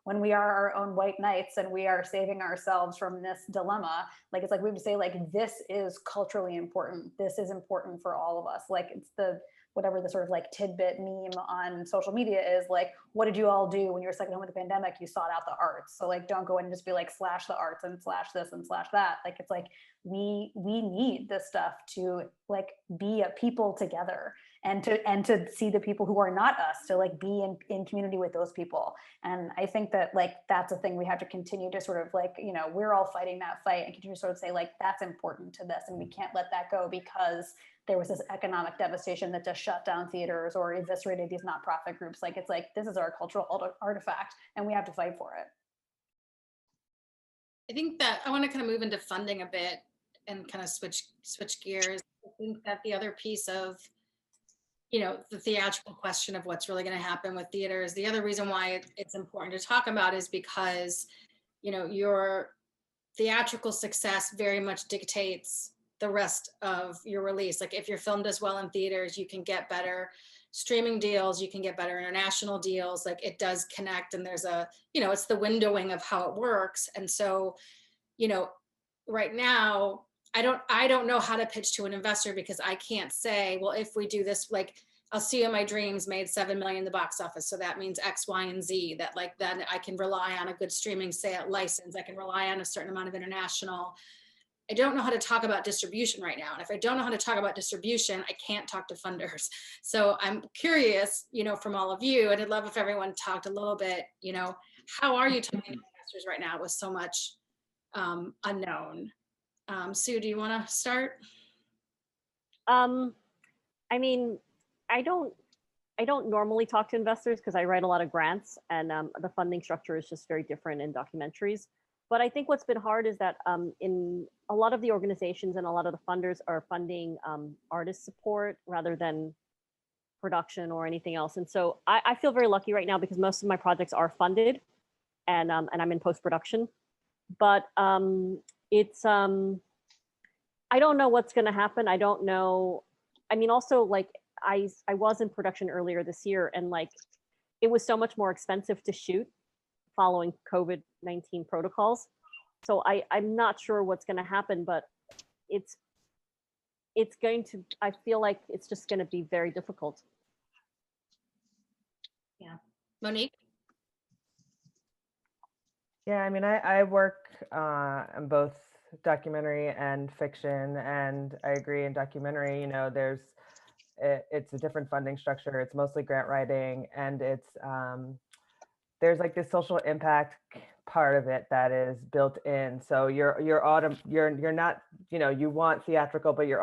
when we are our own white knights and we are saving ourselves from this dilemma, like, it's like we would say, like, this is culturally important. This is important for all of us. Like, it's the, whatever the sort of like tidbit meme on social media is, like, what did you all do when you were stuck at home with the pandemic? You sought out the arts. So like, don't go in and just be like, slash the arts and slash this and slash that. Like, it's like, we need this stuff to like be a people together, and to see the people who are not us, to like be in community with those people. And I think that like, that's a thing we have to continue to sort of like, you know, we're all fighting that fight, and continue to sort of say like, that's important to this, and we can't let that go because there was this economic devastation that just shut down theaters or eviscerated these nonprofit groups. Like, it's like, this is our cultural artifact and we have to fight for it. I think that I want to kind of move into funding a bit and kind of switch gears. I think that the other piece of, you know, the theatrical question of what's really going to happen with theaters, the other reason why it's important to talk about is because, you know, your theatrical success very much dictates the rest of your release. Like if your film does well in theaters, you can get better streaming deals, you can get better international deals. Like it does connect, and there's a, you know, it's the windowing of how it works. And so, you know, right now, I don't know how to pitch to an investor, because I can't say, well, if we do this, like I'll See You in My Dreams made 7 million in the box office. So that means X, Y, and Z, that like, then I can rely on a good streaming sale license. I can rely on a certain amount of international. I don't know how to talk about distribution right now. And if I don't know how to talk about distribution, I can't talk to funders. So I'm curious, you know, from all of you, and I'd love if everyone talked a little bit, you know, how are you talking to investors right now with so much unknown? Sue, do you want to start? I mean, I don't normally talk to investors because I write a lot of grants, and the funding structure is just very different in documentaries. But I think what's been hard is that in a lot of the organizations and a lot of the funders are funding artist support rather than production or anything else. And so I feel very lucky right now because most of my projects are funded, and I'm in post-production. But it's I don't know what's going to happen. I don't know. I mean, also, like, I was in production earlier this year, and like it was so much more expensive to shoot following COVID-19 protocols. So I'm not sure what's going to happen, but it's going to, I feel like it's just going to be very difficult. Yeah. Monique? Yeah, I mean, I work in both documentary and fiction, and I agree, in documentary, you know, it's a different funding structure. It's mostly grant writing, and it's there's like this social impact part of it that is built in. So you're not, you know, you want theatrical, but you're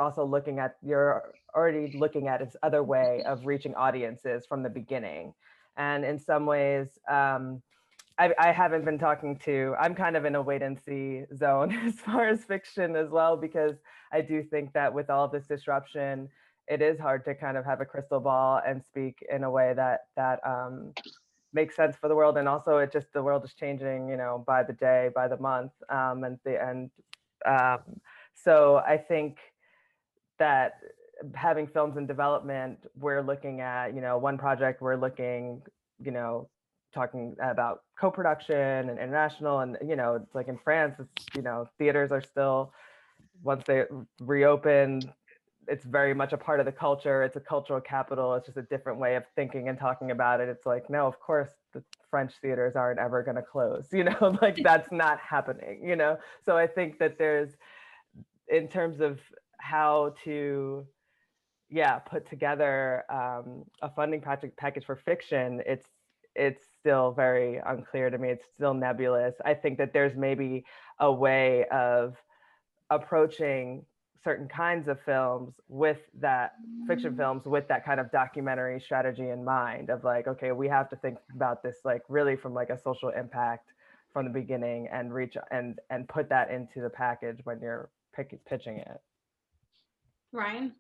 already looking at this other way of reaching audiences from the beginning. And in some ways, I haven't been talking to, I'm kind of in a wait and see zone as far as fiction as well, because I do think that with all this disruption, it is hard to kind of have a crystal ball and speak in a way that makes sense for the world. And also the world is changing, you know, by the day, by the month. So I think that having films in development, we're looking at, you know, one project, we're looking, you know, talking about co-production and international, and, you know, it's like in France, it's, you know, theaters are still, once they reopen, it's very much a part of the culture. It's a cultural capital. It's just a different way of thinking and talking about it. It's like, no, of course the French theaters aren't ever going to close, like that's not happening, So I think that there's, in terms of how to, put together a funding package for fiction, it's still very unclear to me. It's still nebulous. I think that there's maybe a way of approaching certain kinds of films with that, fiction films with that kind of documentary strategy in mind, of like, okay, we have to think about this like really from like a social impact from the beginning, and reach and put that into the package when you're pitching it. Ryan?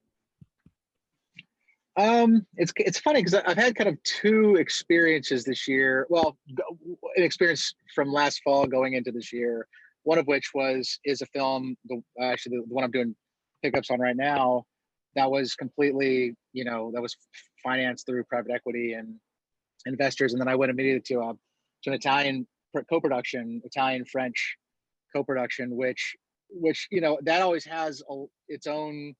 It's funny because I've had kind of two experiences this year. Well, an experience from last fall going into this year. One of which is a film, actually the one I'm doing pickups on right now, that was completely, that was financed through private equity and investors, and then I went immediately to an Italian co-production, Italian-French co-production, which that always has its own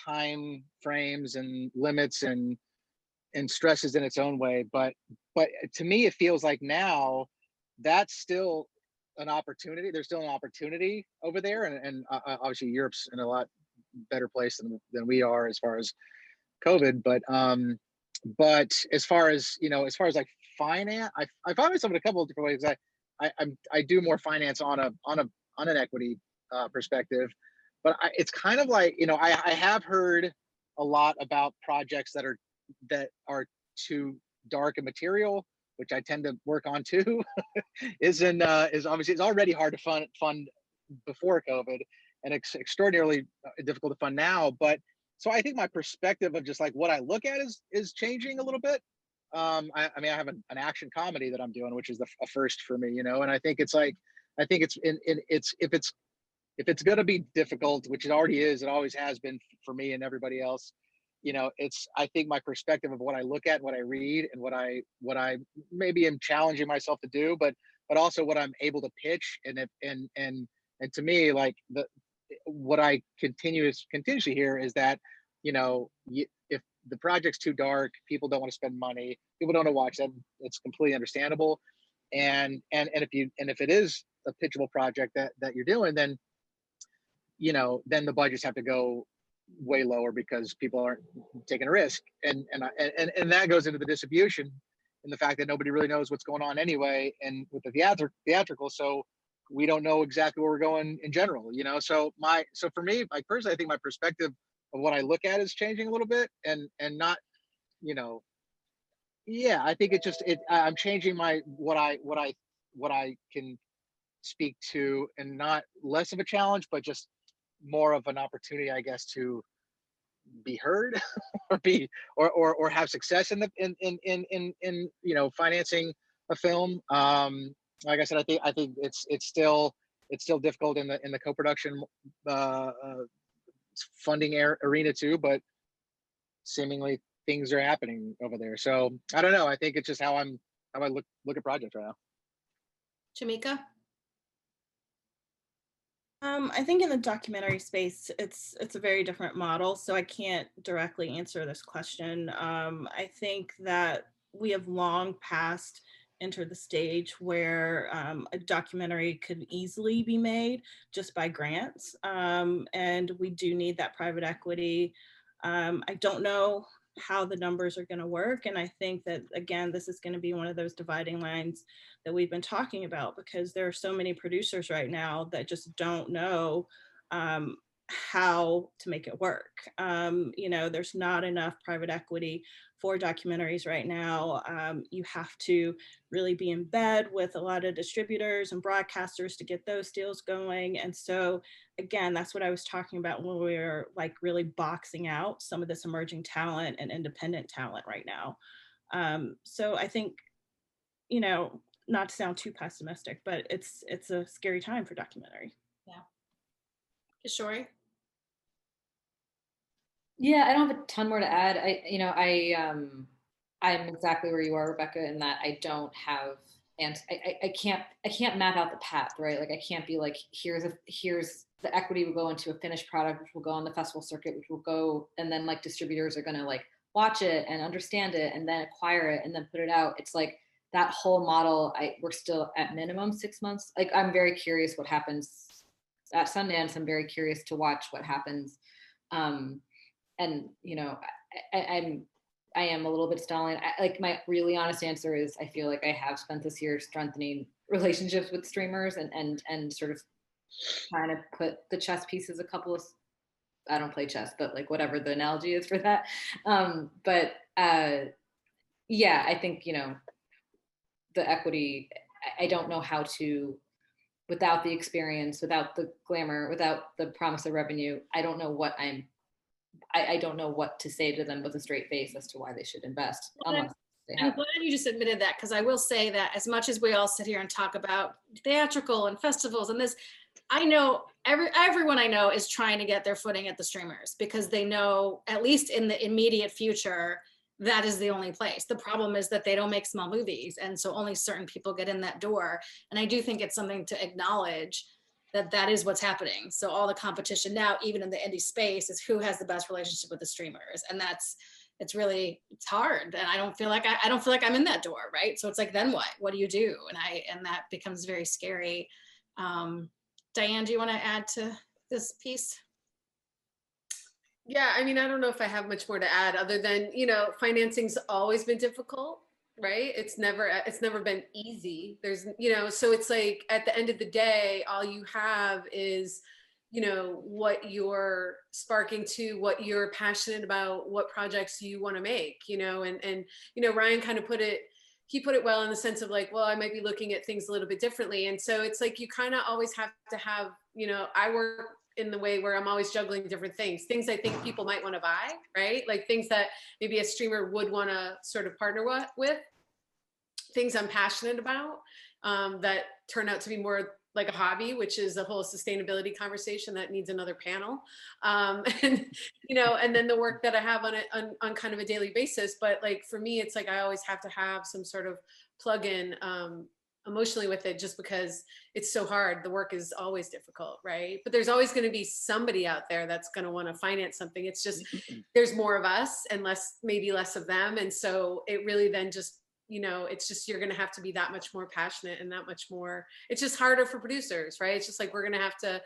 time frames and limits and stresses in its own way. But to me, it feels like now that's still an opportunity. There's still an opportunity over there, and obviously Europe's in a lot better place than we are as far as COVID. But as far as like finance, I find myself in a couple of different ways. I do more finance on an equity perspective, but it's kind of like, I have heard a lot about projects that are too dark and material, which I tend to work on too. is obviously, it's already hard to fund before COVID, and extraordinarily difficult to fund now. But so I think my perspective of just like what I look at is changing a little bit. I mean, I have an action comedy that I'm doing, which is a first for me, and I think it's like, if it's going to be difficult, which it already is, it always has been for me and everybody else, I think my perspective of what I look at, what I read, and what I maybe am challenging myself to do, but also what I'm able to pitch. And to me, like what I continuously hear is that, if the project's too dark, people don't want to spend money, people don't want to watch that. It's completely understandable. And if it is a pitchable project that you're doing, then the budgets have to go way lower because people aren't taking a risk, and that goes into the distribution and the fact that nobody really knows what's going on anyway, and with the theatrical, so we don't know exactly where we're going in general, so for me, like personally, I think my perspective of what I look at is changing a little bit, and not, I think I'm changing what I can speak to, and not less of a challenge, but just more of an opportunity, I guess, to be heard or have success in financing a film. Like I said, I think it's still difficult in the co-production funding arena too, but seemingly things are happening over there. So I don't know. I think it's just how I look at projects right now. Shamika? I think in the documentary space, it's a very different model, so I can't directly answer this question. I think that we have long past entered the stage where a documentary could easily be made just by grants, and we do need that private equity. I don't know how the numbers are going to work, and I think that, again, this is going to be one of those dividing lines that we've been talking about, because there are so many producers right now that just don't know how to make it work. There's not enough private equity for documentaries right now. You have to really be in bed with a lot of distributors and broadcasters to get those deals going. And so, again, that's what I was talking about when we were like really boxing out some of this emerging talent and independent talent right now. So I think, not to sound too pessimistic, but it's a scary time for documentary. Yeah. Kishori? Yeah, I don't have a ton more to add. I'm exactly where you are, Rebecca, in that I don't have, and I can't map out the path, right? Like I can't be like, here's the equity will go into a finished product, which will go on the festival circuit, which will go, and then like distributors are going to like watch it and understand it and then acquire it and then put it out. It's like that whole model. We're still at minimum 6 months. Like, I'm very curious what happens at Sundance. I'm very curious to watch what happens. And you know, I am a little bit stalling. Like, my really honest answer is I feel like I have spent this year strengthening relationships with streamers and sort of trying to put the chess pieces a couple of, I don't play chess, but like whatever the analogy is for that. But yeah, I think, you know, the equity, I don't know how to, without the experience, without the glamour, without the promise of revenue, I don't know what I don't know what to say to them with a straight face as to why they should invest. Well, Unless they I'm have. glad you just admitted that, because I will say that as much as we all sit here and talk about theatrical and festivals and this, I know everyone I know is trying to get their footing at the streamers, because they know, at least in the immediate future, that is the only place. The problem is that they don't make small movies, and so only certain people get in that door. And I do think it's something to acknowledge that that is what's happening. So all the competition now, even in the indie space, is who has the best relationship with the streamers, and it's hard. And I don't feel like I'm in that door, right? So it's like, then what do you do? And that becomes very scary. Diane, do you want to add to this piece? Yeah, I mean, I don't know if I have much more to add other than, you know, financing's always been difficult, right? It's never been easy. There's, you know, so it's like at the end of the day, all you have is, you know, what you're sparking to, what you're passionate about, what projects you want to make, you know, and you know, Ryan kind of put it well in the sense of like, well, I might be looking at things a little bit differently. And so it's like, you kind of always have to have, you know, I work in the way where I'm always juggling different things I think people might want to buy, right? Like things that maybe a streamer would want to sort of partner with, things I'm passionate about, that turn out to be more like a hobby, which is a whole sustainability conversation that needs another panel. And, you know, and then the work that I have on kind of a daily basis. But like, for me, it's like, I always have to have some sort of plug-in, emotionally with it, just because it's so hard. The work is always difficult, right? But there's always going to be somebody out there that's going to want to finance something. It's just, there's more of us and maybe less of them. And so it really then just, you know, it's just, you're going to have to be that much more passionate and that much more, it's just harder for producers, right? It's just like, we're going to have to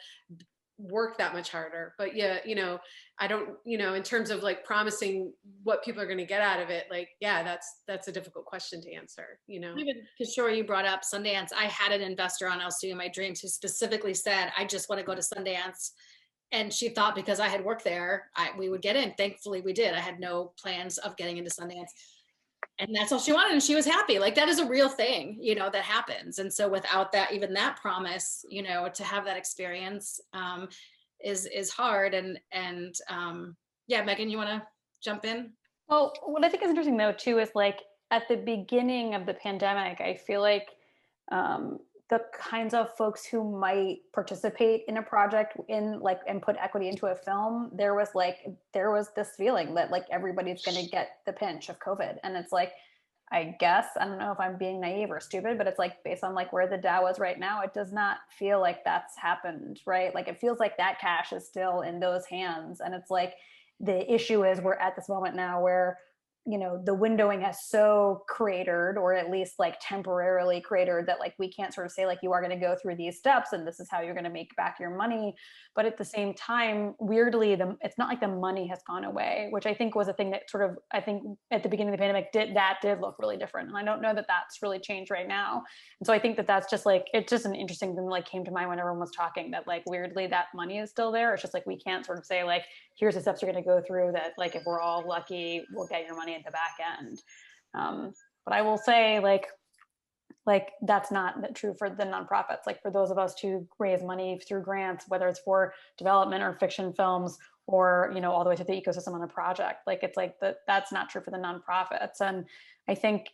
work that much harder. But yeah, you know, I don't, you know, in terms of like promising what people are going to get out of it, like, yeah, that's a difficult question to answer, you know. Even Kishore, you brought up Sundance. I had an investor on I'll See You in My Dreams who specifically said, I just want to go to Sundance. And she thought because I had worked there, we would get in. Thankfully we did. I had no plans of getting into Sundance. And that's all she wanted, and she was happy. Like, that is a real thing, you know, that happens. And so without that, even that promise, you know, to have that experience is hard. And yeah, Megan, you want to jump in? Well, what I think is interesting though too is like at the beginning of the pandemic, I feel like the kinds of folks who might participate in a project and put equity into a film, there was this feeling that like everybody's going to get the pinch of COVID. And it's like, I guess, I don't know if I'm being naive or stupid, but it's like, based on like where the Dow is right now, it does not feel like that's happened, right? Like, it feels like that cash is still in those hands. And it's like, the issue is we're at this moment now where, you know, the windowing has so cratered, or at least like temporarily cratered, that like we can't sort of say like, you are going to go through these steps and this is how you're going to make back your money. But at the same time, weirdly, it's not like the money has gone away, which I think was a thing that sort of, I think at the beginning of the pandemic did look really different. And I don't know that that's really changed right now. And so I think that that's just like, it's just an interesting thing that like came to mind when everyone was talking, that like weirdly that money is still there. It's just like, we can't sort of say like, here's the steps you're going to go through that like, if we're all lucky, we'll get your money at the back end. But I will say like that's not true for the nonprofits. Like, for those of us who raise money through grants, whether it's for development or fiction films, or, you know, all the way to the ecosystem on a project, like it's like that's not true for the nonprofits. And I think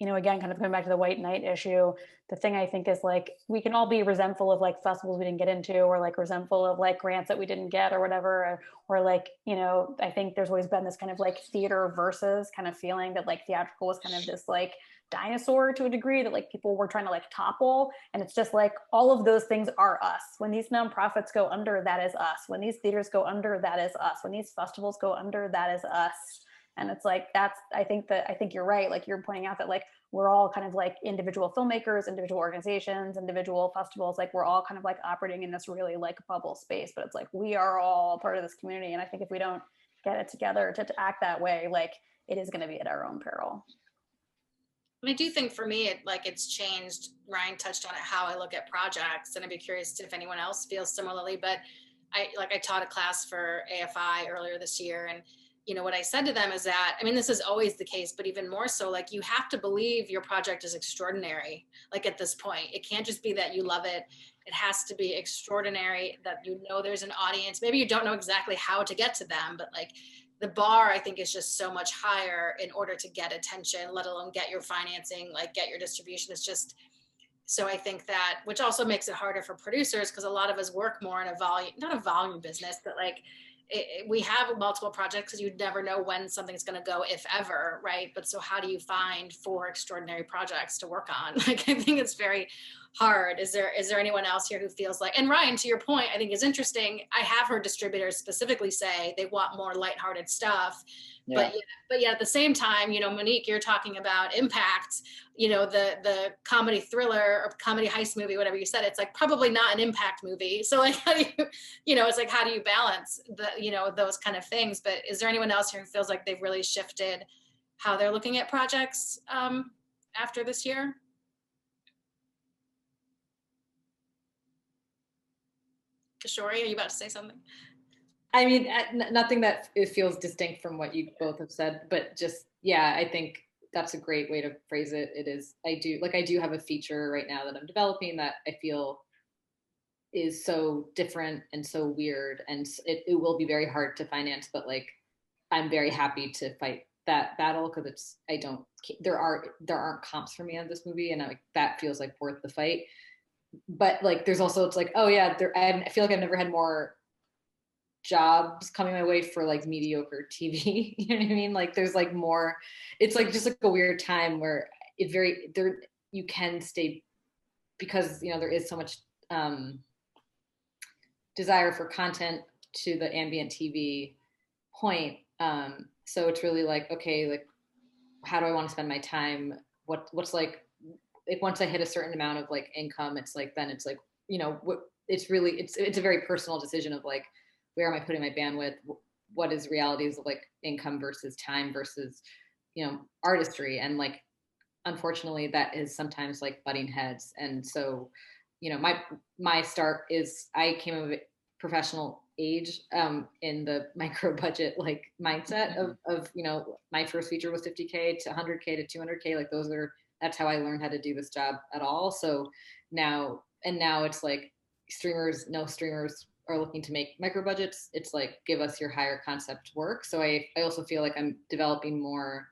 you know, again, kind of coming back to the white knight issue, the thing I think is like, we can all be resentful of like festivals we didn't get into, or like resentful of like grants that we didn't get or whatever, or like, you know, I think there's always been this kind of like theater versus kind of feeling that like theatrical was kind of this like dinosaur to a degree that like people were trying to like topple. And it's just like, all of those things are us. When these nonprofits go under, that is us. When these theaters go under, that is us. When these festivals go under, that is us. And it's like, I think you're right. Like you're pointing out that like, we're all kind of like individual filmmakers, individual organizations, individual festivals. Like we're all kind of like operating in this really like bubble space, but it's like, we are all part of this community. And I think if we don't get it together to act that way, like it is going to be at our own peril. And I do think for me, it's changed. Ryan touched on it, how I look at projects, and I'd be curious if anyone else feels similarly. But I taught a class for AFI earlier this year, and you know what I said to them is that, I mean, this is always the case, but even more so, like you have to believe your project is extraordinary. Like at this point, it can't just be that you love it. It has to be extraordinary, that you know there's an audience. Maybe you don't know exactly how to get to them, but like the bar, I think, is just so much higher in order to get attention, let alone get your financing, like get your distribution. It's just, so I think that, which also makes it harder for producers, because a lot of us work more in a volume, not a volume business, but like we have multiple projects because you never know when something's going to go, if ever, right? But so how do you find 4 extraordinary projects to work on? Like, I think it's very hard. Is there anyone else here who feels like, and Ryan, to your point, I think is interesting. I have heard distributors specifically say they want more lighthearted stuff. Yeah. But yet at the same time, you know, Monique, you're talking about impact, you know, the comedy thriller or comedy heist movie, whatever you said, it's like probably not an impact movie. So like, how do you know, it's like, how do you balance the, you know, those kind of things? But is there anyone else here who feels like they've really shifted how they're looking at projects after this year? Kishori, are you about to say something? I mean, nothing that it feels distinct from what you both have said, but just, yeah, I think that's a great way to phrase it. It is, I do have a feature right now that I'm developing that I feel is so different and so weird, and it will be very hard to finance, but like, I'm very happy to fight that battle, because there aren't comps for me on this movie, and that feels like worth the fight. But like, there's also, it's like, oh yeah, I feel like I've never had more jobs coming my way for like mediocre TV. You know what I mean? Like there's like more, it's like just like a weird time where you can stay, because you know there is so much desire for content to the ambient TV point. So it's really like, okay, like how do I want to spend my time? What's like once I hit a certain amount of like income, it's like, then it's like, you know, it's a very personal decision of like, where am I putting my bandwidth? What is realities of like income versus time versus, you know, artistry? And like, unfortunately, that is sometimes like butting heads. And so, you know, my start is, I came of professional age in the micro budget like mindset of, you know, my first feature was 50K to 100K to 200K. Like that's how I learned how to do this job at all. So now it's like no streamers are looking to make micro budgets. It's like, give us your higher concept work. So I also feel like I'm developing more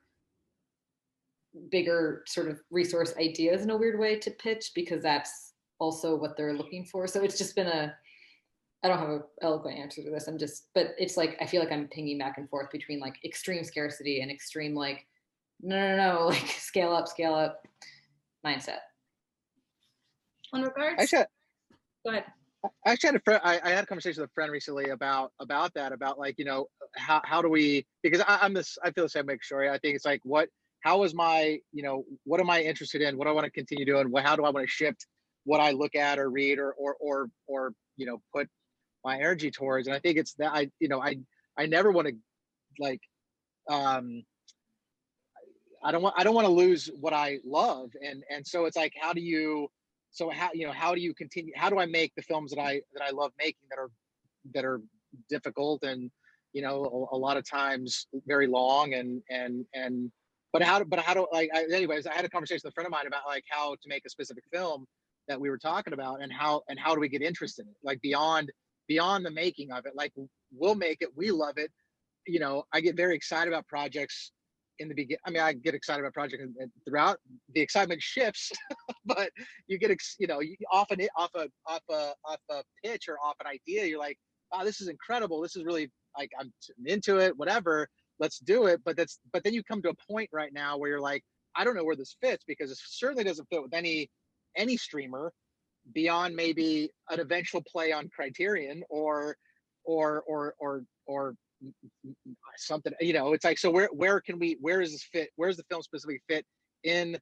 bigger sort of resource ideas in a weird way to pitch, because that's also what they're looking for. So it's just been I don't have an eloquent answer to this. But it's like, I feel like I'm pinging back and forth between like extreme scarcity and extreme like, no, like scale up mindset. On regards, go ahead. I actually had a friend. I had a conversation with a friend recently about that, about like, you know, how do we, because I feel the same way, Shori. I think it's like, how is my, you know, what am I interested in? What do I want to continue doing? How do I want to shift what I look at or read or you know, put my energy towards? And I think it's that I never want to like, I don't want to lose what I love. And so it's like, how do you continue? How do I make the films that I love making, that are difficult and, you know, a lot of times very long but how do anyways, I had a conversation with a friend of mine about like how to make a specific film that we were talking about, and how do we get interested in it, like beyond the making of it. Like we'll make it, we love it, you know. I get very excited about projects in the beginning. I mean, I get excited about project, and throughout the excitement shifts, but you get you know, you often off a pitch or off an idea, you're like, wow, this is incredible. This is really like I'm into it. Whatever, let's do it. But then you come to a point right now where you're like, I don't know where this fits, because it certainly doesn't fit with any streamer beyond maybe an eventual play on Criterion or something. You know, it's like, so where does this fit? Where's the film specifically fit in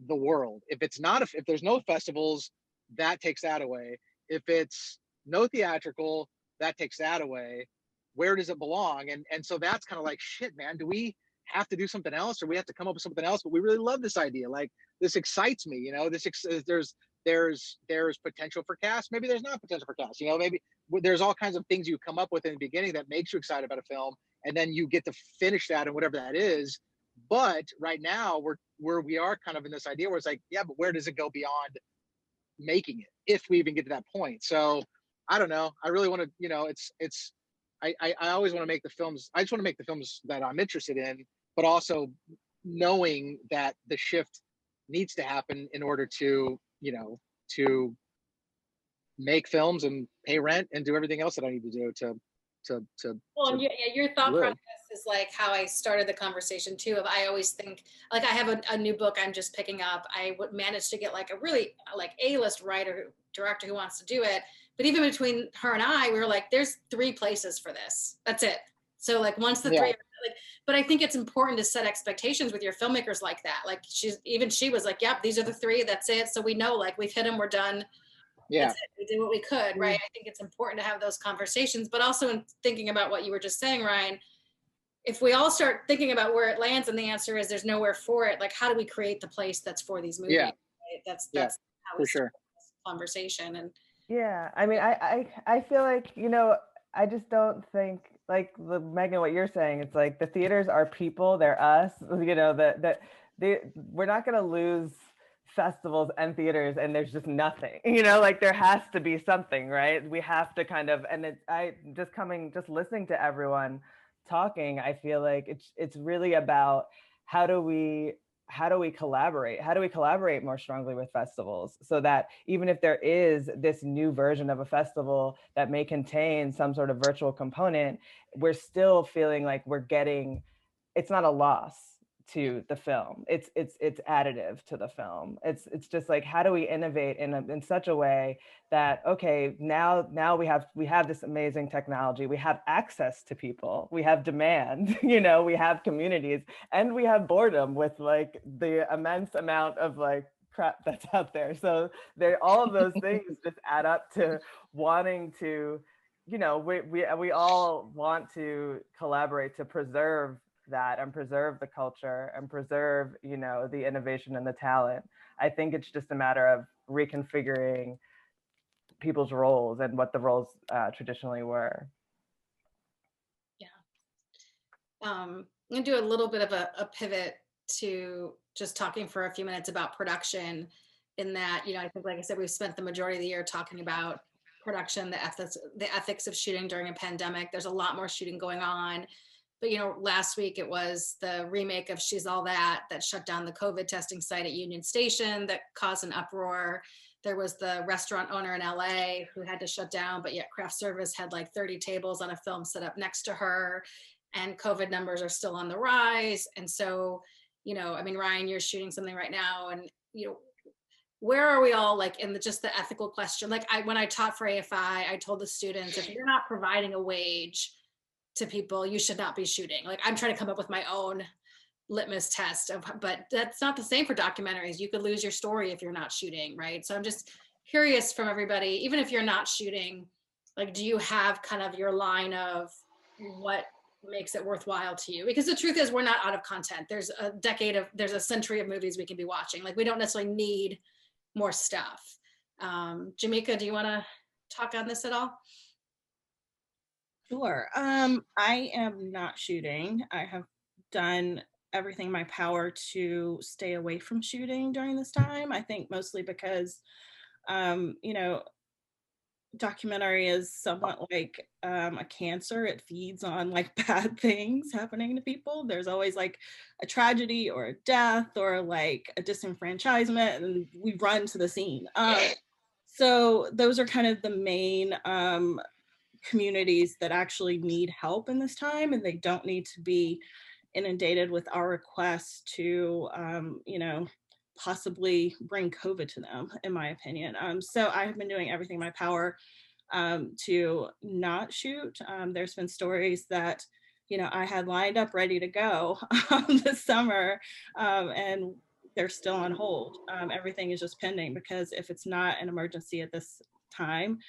the world? If it's not if there's no festivals, that takes that away. If it's no theatrical, that takes that away. Where does it belong? And so that's kind of like, shit, man, do we have to do something else, or we have to come up with something else? But we really love this idea. Like, this excites me, you know. There's potential for cast. Maybe there's not potential for cast, you know. Maybe there's all kinds of things you come up with in the beginning that makes you excited about a film, and then you get to finish that and whatever that is. But right now we are kind of in this idea where it's like, yeah, but where does it go beyond making it, if we even get to that point? So I don't know. I really want to, you know, I always want to make the films. I just want to make the films that I'm interested in, but also knowing that the shift needs to happen in order to, you know, to make films and pay rent and do everything else that I need to do to Well, and your thought live. process is like how I started the conversation too. Of I always think, like, I have a new book I'm just picking up. I would manage to get like a really like A-list writer director who wants to do it. But even between her and I, we were like, there's 3 places for this. That's it. So like once the 3, like, but I think it's important to set expectations with your filmmakers like that. Like she was like, yep, these are the 3. That's it. So we know, like, we've hit them. We're done. Yeah. That's it. We did what we could, right? I think it's important to have those conversations, but also in thinking about what you were just saying, Ryan, if we all start thinking about where it lands and the answer is there's nowhere for it, like, how do we create the place that's for these movies? Yeah. Right? That's how for we sure. start this conversation. And Yeah, I mean, I feel like, you know, I just don't think, like, Megan, what you're saying, it's like the theaters are people, they're us, you know, we're not going to lose festivals and theaters and there's just nothing, you know, like there has to be something, right? We have to kind of, and just listening to everyone talking, I feel like it's really about how do we collaborate? How do we collaborate more strongly with festivals so that even if there is this new version of a festival that may contain some sort of virtual component, we're still feeling like it's not a loss to the film. It's additive to the film. It's just like, how do we innovate in such a way that, okay, now we have this amazing technology, we have access to people, we have demand, you know, we have communities, and we have boredom with like the immense amount of like crap that's out there. So all of those things just add up to wanting to, you know, we all want to collaborate to preserve that and preserve the culture and preserve, you know, the innovation and the talent. I think it's just a matter of reconfiguring people's roles and what the roles traditionally were. Yeah. I'm gonna do a little bit of a pivot to just talking for a few minutes about production, in that, you know, I think, like I said, we've spent the majority of the year talking about production, the ethics of shooting during a pandemic. There's a lot more shooting going on. But, you know, last week it was the remake of She's All That shut down the COVID testing site at Union Station, that caused an uproar. There was the restaurant owner in LA who had to shut down, but yet craft service had like 30 tables on a film set up next to her, and COVID numbers are still on the rise. And so, you know, I mean, Ryan, you're shooting something right now, and, you know, where are we all like in just the ethical question? Like, when I taught for AFI, I told the students, if you're not providing a wage to people, you should not be shooting. Like, I'm trying to come up with my own litmus test but that's not the same for documentaries. You could lose your story if you're not shooting, right? So I'm just curious from everybody, even if you're not shooting, like, do you have kind of your line of what makes it worthwhile to you? Because the truth is, we're not out of content. There's a century of movies we can be watching. Like, we don't necessarily need more stuff. Jamika, do you want to talk on this at all? Sure. I am not shooting. I have done everything in my power to stay away from shooting during this time. I think mostly because, you know, documentary is somewhat like a cancer. It feeds on like bad things happening to people. There's always like a tragedy or a death or like a disenfranchisement, and we run to the scene. So those are kind of the main communities that actually need help in this time, and they don't need to be inundated with our requests to, possibly bring COVID to them, in my opinion. So I have been doing everything in my power to not shoot. There's been stories that, I had lined up ready to go this summer, and they're still on hold. Everything is just pending because if it's not an emergency at this time,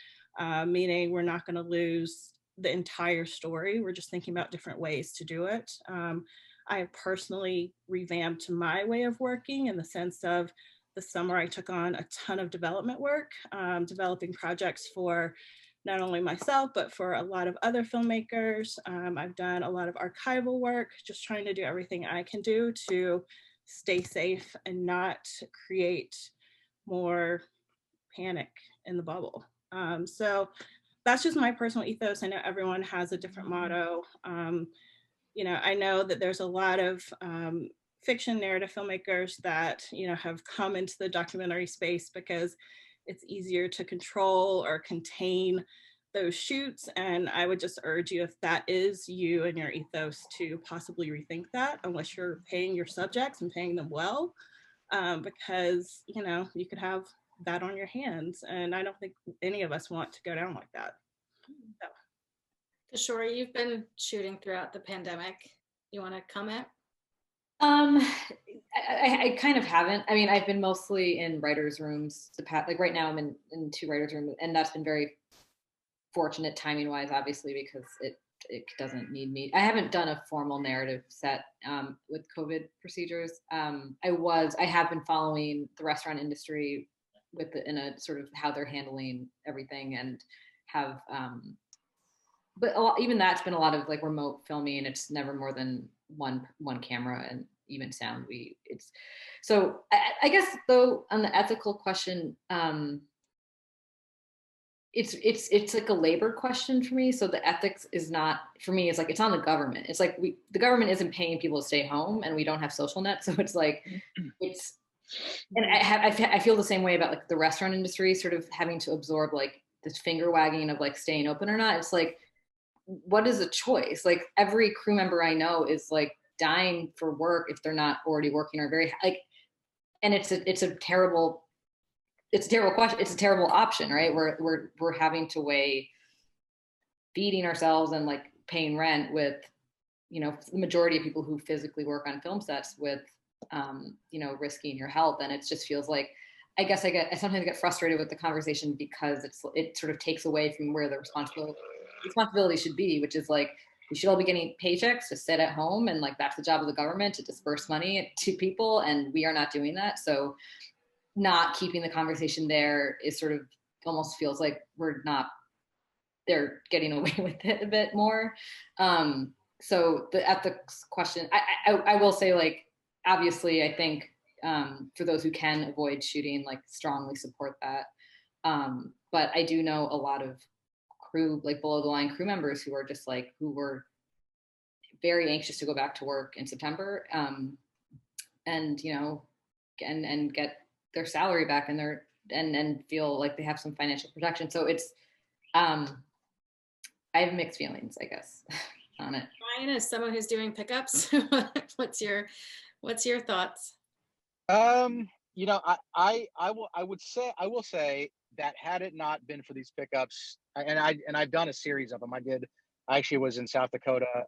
meaning we're not going to lose the entire story. We're just thinking about different ways to do it. I have personally revamped my way of working in the sense of the summer I took on a ton of development work, developing projects for not only myself, but for a lot of other filmmakers. I've done a lot of archival work, just trying to do everything I can do to stay safe and not create more panic in the bubble. So that's just my personal ethos. I know everyone has a different motto. I know that there's a lot of fiction narrative filmmakers that, have come into the documentary space because it's easier to control or contain those shoots. And I would just urge you, if that is you and your ethos, to possibly rethink that, unless you're paying your subjects and paying them well, because, you could have that on your hands. And I don't think any of us want to go down like that. So. Kishore, you've been shooting throughout the pandemic. You want to comment? I kind of haven't. I mean, I've been mostly in writers' rooms. Like right now, I'm in two writers' rooms, and that's been very fortunate timing wise, obviously, because it doesn't need me. I haven't done a formal narrative set with COVID procedures. I have been following the restaurant industry in a sort of how they're handling everything, and have but even that's been a lot of like remote filming. It's never more than one camera, and even sound. So I guess though, on the ethical question, it's like a labor question for me. So the ethics is not, for me, it's like, it's on the government. It's like the government isn't paying people to stay home, and we don't have social net. So it's like, and I feel the same way about like the restaurant industry sort of having to absorb like this finger wagging of like staying open or not. It's like, what is a choice? Like every crew member I know is like dying for work if they're not already working, or very like, and it's a terrible question. It's a terrible option, right? We're having to weigh feeding ourselves and like paying rent with, the majority of people who physically work on film sets with, risking your health. And it just feels like, I guess I sometimes get frustrated with the conversation because it sort of takes away from where the responsibility should be, which is like, we should all be getting paychecks to sit at home, and like that's the job of the government, to disperse money to people, and we are not doing that. So not keeping the conversation there is sort of almost feels like they're getting away with it a bit more. So the ethics question, I will say, like, obviously I think for those who can avoid shooting, like strongly support that. But I do know a lot of crew, like below the line crew members, who were very anxious to go back to work in September, and get their salary back, and feel like they have some financial protection. So it's I have mixed feelings, I guess, on it. Ryan, as someone who's doing pickups, what's your thoughts? I will say that had it not been for these pickups, and I've done a series of them. I actually was in South Dakota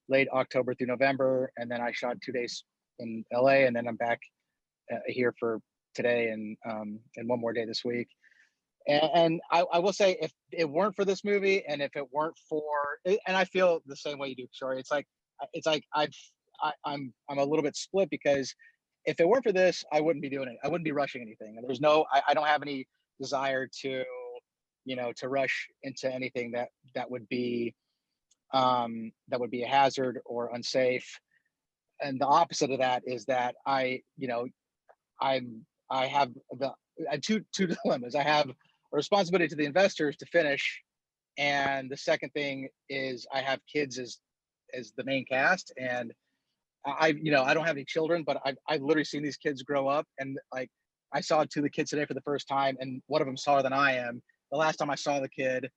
late October through November, and then I shot 2 days in LA, and then I'm back here for today and one more day this week. And I will say, if it weren't for this movie, and if it weren't for, and I feel the same way you do, sorry, it's like I'm a little bit split, because if it weren't for this, I wouldn't be doing it. I wouldn't be rushing anything. And I don't have any desire to, to rush into anything that would be a hazard or unsafe. And the opposite of that is that I have two dilemmas. I have a responsibility to the investors to finish. And the second thing is I have kids as the main cast, and I don't have any children, but I've literally seen these kids grow up, and like I saw two of the kids today for the first time, and one of them taller than I am. The last time I saw the kid,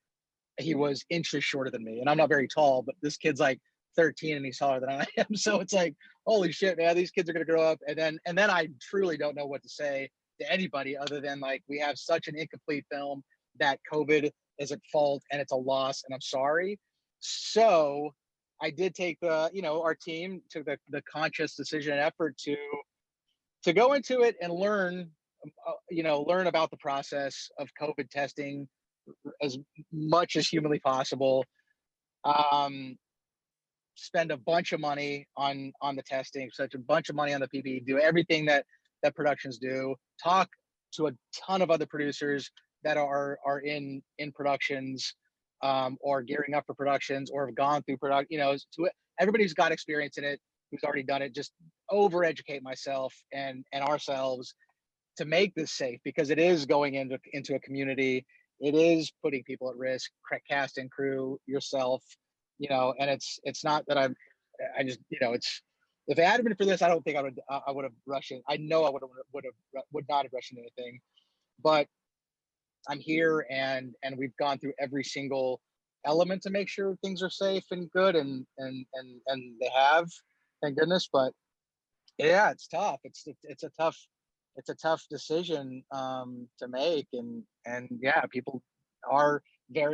he was inches shorter than me, and I'm not very tall, but this kid's like 13 and he's taller than I am. So it's like, holy shit, man, these kids are gonna grow up. And then I truly don't know what to say to anybody other than like we have such an incomplete film that COVID is at fault and it's a loss, and I'm sorry. So I did take our team took the conscious decision and effort to go into it and learn about the process of COVID testing as much as humanly possible. Spend a bunch of money on the testing, such a bunch of money on the PPE, do everything that productions do, talk to a ton of other producers that are in productions, or gearing up for productions, or have gone through to everybody who's got experience in it, who's already done it, just over educate myself and ourselves to make this safe, because it is going into a community. It is putting people at risk, cast and crew, yourself, and it's not that I just, it's, if it hadn't been for this, I don't think I would have rushed in. I know I would not have rushed into anything, but I'm here, and we've gone through every single element to make sure things are safe and good, and they have, thank goodness. But yeah, it's tough. It's a tough decision to make, and yeah, people are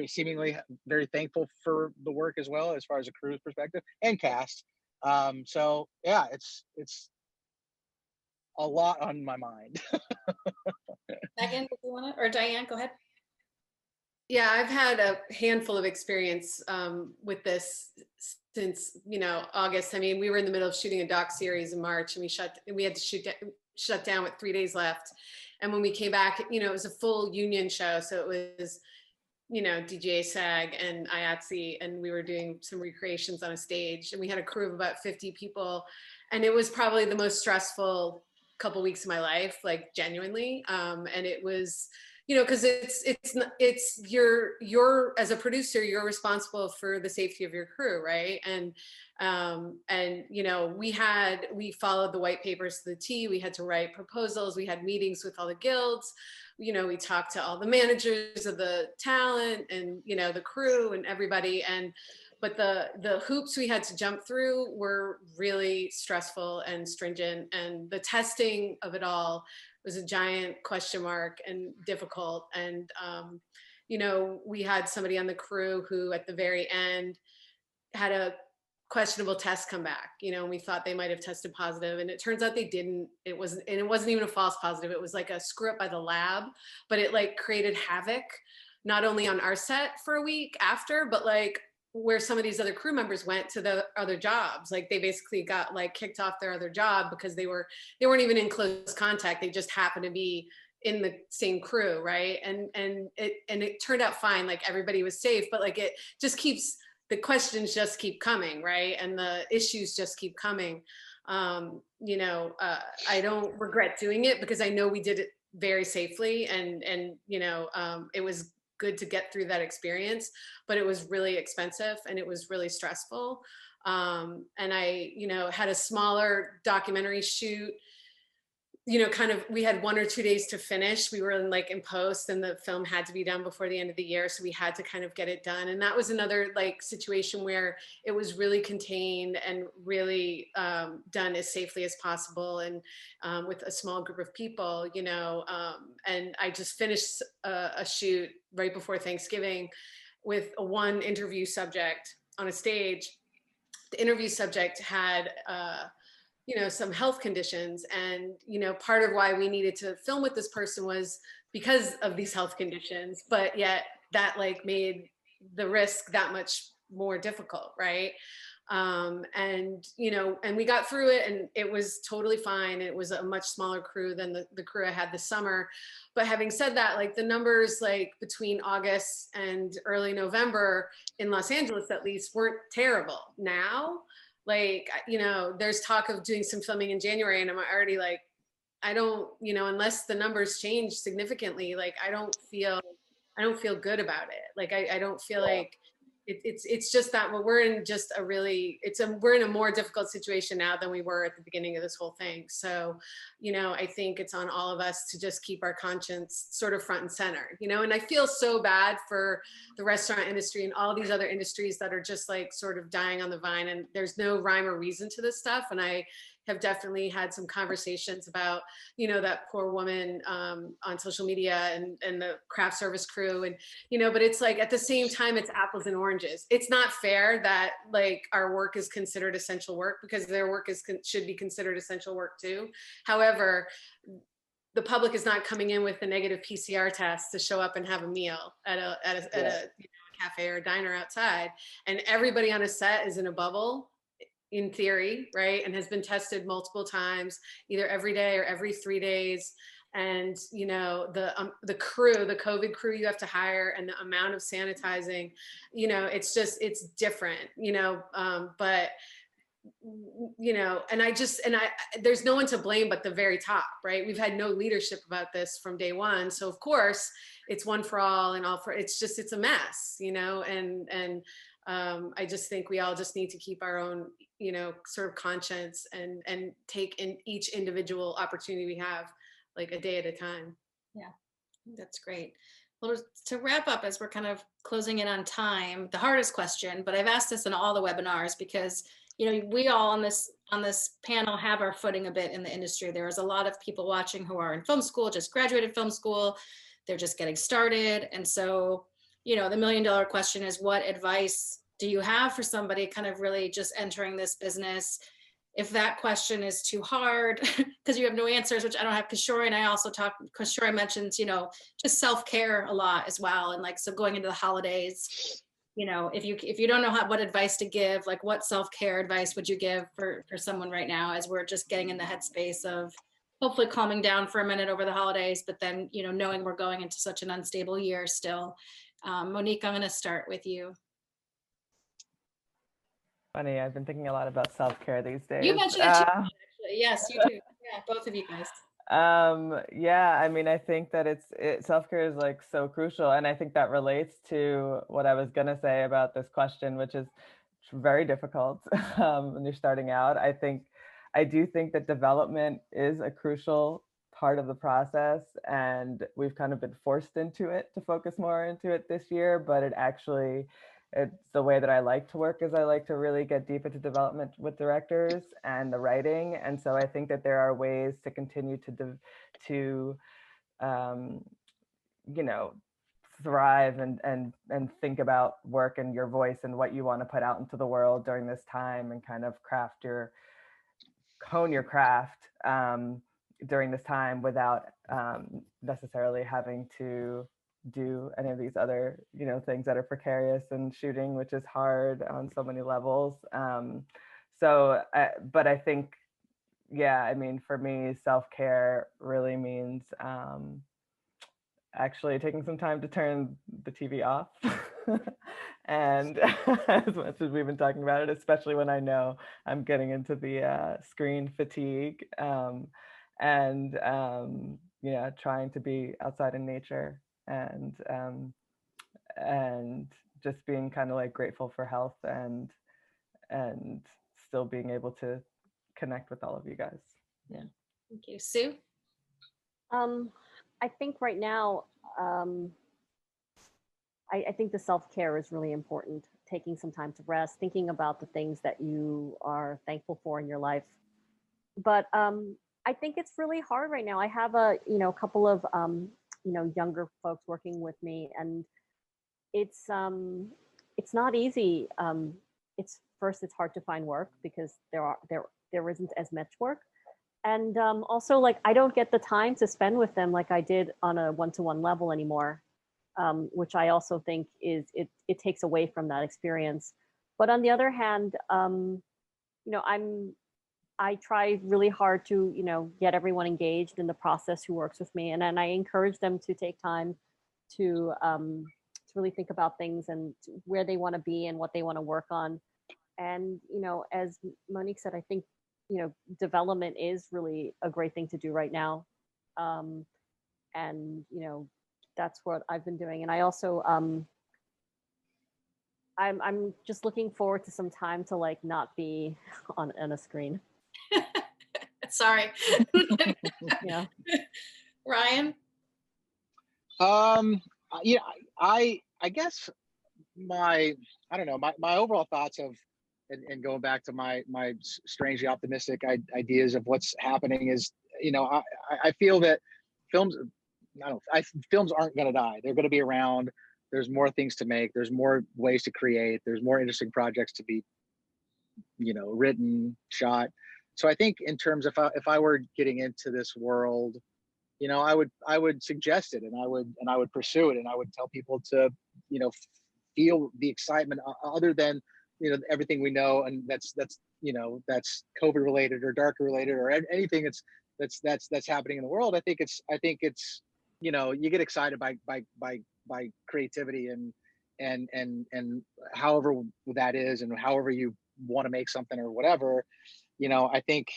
seemingly very thankful for the work as well, as far as a crew's perspective and cast. So yeah, it's a lot on my mind. Megan, if you want to, or Diane, go ahead. Yeah, I've had a handful of experience with this since August. I mean, we were in the middle of shooting a doc series in March, and we had to shut down with 3 days left. And when we came back, it was a full union show, so it was DJ SAG and IATSE, and we were doing some recreations on a stage, and we had a crew of about 50 people, and it was probably the most stressful couple weeks of my life, like genuinely. And it was, because it's you're as a producer, you're responsible for the safety of your crew, right? And we followed the white papers to the T. We had to write proposals. We had meetings with all the guilds. We talked to all the managers of the talent and the crew and everybody. But the hoops we had to jump through were really stressful and stringent, and the testing of it all was a giant question mark and difficult. And we had somebody on the crew who at the very end had a questionable test come back, and we thought they might have tested positive, and it turns out they didn't. It wasn't even a false positive. It was like a screw up by the lab, but it like created havoc, not only on our set for a week after, but like where some of these other crew members went to the other jobs. Like they basically got like kicked off their other job because they weren't even in close contact. They just happened to be in the same crew, right? And it turned out fine. Like everybody was safe, but like it just keeps, the questions just keep coming, right? And the issues just keep coming. I don't regret doing it because I know we did it very safely, and it was good to get through that experience, but it was really expensive and it was really stressful. And I, had a smaller documentary shoot, we had 1 or 2 days to finish. We were in post, and the film had to be done before the end of the year. So we had to kind of get it done. And that was another situation where it was really contained and really done as safely as possible, and with a small group of people, and I just finished a shoot right before Thanksgiving with one interview subject on a stage. The interview subject had some health conditions, and part of why we needed to film with this person was because of these health conditions, but yet that made the risk that much more difficult, right? And we got through it, and it was totally fine. It was a much smaller crew than the crew I had this summer. But having said that, the numbers between August and early November in Los Angeles at least weren't terrible. Now there's talk of doing some filming in January, and I'm already I don't, unless the numbers change significantly, I don't feel I don't feel good about it. Like I don't feel like it's just that we're in just a really we're in a more difficult situation now than we were at the beginning of this whole thing. So, I think it's on all of us to just keep our conscience sort of front and center, and I feel so bad for the restaurant industry and all these other industries that are just like sort of dying on the vine, and there's no rhyme or reason to this stuff. And I have definitely had some conversations about, that poor woman on social media and the craft service crew. And, but it's like, at the same time, it's apples and oranges. It's not fair that like our work is considered essential work, because their work should be considered essential work too. However, the public is not coming in with a negative PCR test to show up and have a meal at a cafe or a diner outside. And everybody on a set is in a bubble, in theory, right? And has been tested multiple times, either every day or every 3 days. And, the crew, the COVID crew you have to hire, and the amount of sanitizing, it's different, but there's no one to blame but the very top, right? We've had no leadership about this from day one. So of course it's one for all and all for, it's a mess, and I just think we all just need to keep our own, sort of conscience and take in each individual opportunity we have, like a day at a time. Yeah, that's great. Well, to wrap up, as we're kind of closing in on time, the hardest question, but I've asked this in all the webinars because, we all on this panel have our footing a bit in the industry. There is a lot of people watching who are in film school, just graduated film school. They're just getting started. And so, the $1 million question is, what advice do you have for somebody kind of really just entering this business? If that question is too hard because you have no answers, which I don't have, because Shori and I also talked, because Shori mentions, just self-care a lot as well. And like, so going into the holidays, if you don't know what advice to give, like what self-care advice would you give for someone right now, as we're just getting in the headspace of hopefully calming down for a minute over the holidays, but then, knowing we're going into such an unstable year still. Monique, I'm going to start with you. Funny, I've been thinking a lot about self-care these days. You mentioned it too, actually. Yes, you do. Yeah, both of you guys. Yeah, I mean, I think that self-care is like so crucial. And I think that relates to what I was gonna say about this question, which is very difficult when you're starting out. I do think that development is a crucial part of the process, and we've kind of been forced into it to focus more into it this year, but it's the way that I like to work, is I like to really get deep into development with directors and the writing. And so I think that there are ways to continue to thrive and think about work and your voice and what you want to put out into the world during this time, and kind of hone your craft during this time without necessarily having to do any of these other things that are precarious and shooting, which is hard on so many levels. But I think, yeah, I mean, for me, self-care really means actually taking some time to turn the TV off. And as much as we've been talking about it, especially when I know I'm getting into the screen fatigue, trying to be outside in nature, and just being kind of like grateful for health and still being able to connect with all of you guys. Yeah. Thank you. Sue? I think right now, I think the self-care is really important. Taking some time to rest, thinking about the things that you are thankful for in your life. But I think it's really hard right now. I have a couple of younger folks working with me, and it's not easy. It's hard to find work because there isn't as much work. And also, like, I don't get the time to spend with them like I did on a one-to-one level anymore, which I also think it takes away from that experience. But on the other hand, I try really hard to get everyone engaged in the process who works with me, and I encourage them to take time to really think about things and where they want to be and what they want to work on. And as Monique said, I think development is really a great thing to do right now. And that's what I've been doing. And I also, I'm just looking forward to some time to like not be on a screen. Sorry. Yeah. Ryan? Yeah, I guess I don't know, my overall thoughts of, and going back to my strangely optimistic ideas of what's happening is, I feel that films, films aren't going to die. They're going to be around. There's more things to make. There's more ways to create. There's more interesting projects to be, written, shot. So I think in terms of if I were getting into this world, I would suggest it, and I would pursue it, and I would tell people to, feel the excitement other than, everything we know, and that's COVID related or dark related or anything that's happening in the world. I think it's you get excited by creativity and however that is, and however you want to make something or whatever. I think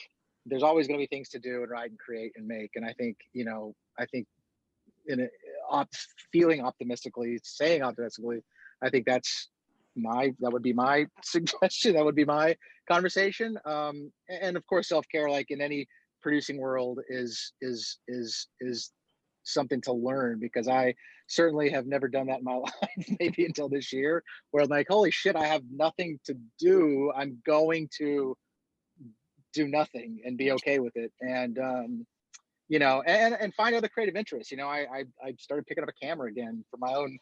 there's always going to be things to do and write and create and make. And I think in feeling optimistically, saying optimistically, I think that would be my suggestion. That would be my conversation. And of course, self-care, like in any producing world, is something to learn, because I certainly have never done that in my life, maybe until this year, where I'm like, holy shit, I have nothing to do. I'm going to do nothing and be okay with it, and and find other creative interests. I started picking up a camera again for my own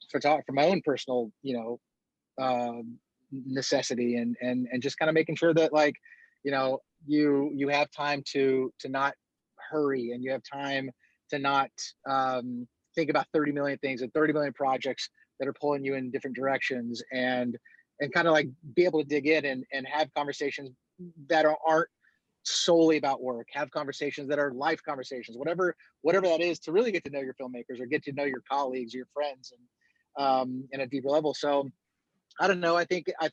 for my own personal necessity, and just kind of making sure that, like, you have time to not hurry, and you have time to not think about 30 million things and 30 million projects that are pulling you in different directions, and kind of like be able to dig in and have conversations that aren't solely about work. Have conversations that are life conversations, whatever that is, to really get to know your filmmakers or get to know your colleagues, your friends, and in a deeper level. So I don't know. I think I've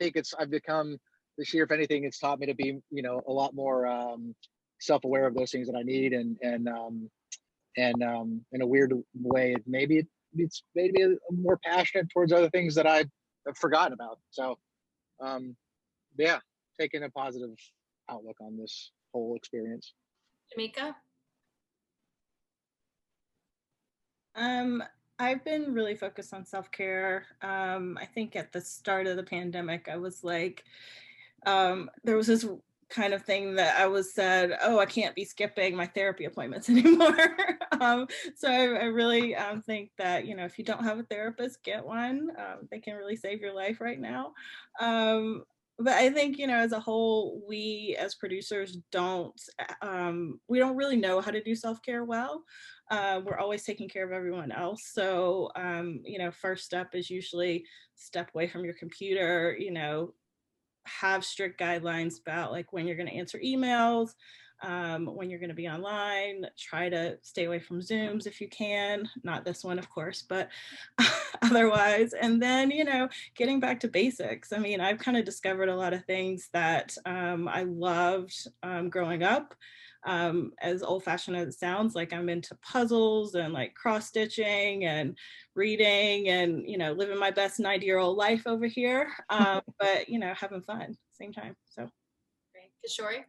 become, this year, if anything, it's taught me to be, a lot more self-aware of those things that I need, and in a weird way, it's made me more passionate towards other things that I've forgotten about. So yeah, taking a positive outlook on this whole experience. Jamaica? I've been really focused on self-care. I think at the start of the pandemic, I was like, there was this kind of thing that I was said, oh, I can't be skipping my therapy appointments anymore. So I really think that, if you don't have a therapist, get one. They can really save your life right now. But I think, as a whole, we as producers we don't really know how to do self-care well. We're always taking care of everyone else. So, first step is usually step away from your computer, have strict guidelines about like when you're going to answer emails, when you're going to be online. Try to stay away from Zooms if you can, not this one, of course, but otherwise. And then, getting back to basics. I mean, I've kind of discovered a lot of things that I loved growing up. As old-fashioned as it sounds, like I'm into puzzles and like cross-stitching and reading and, living my best 90-year-old life over here. But, having fun at the same time. So Great. Kishori?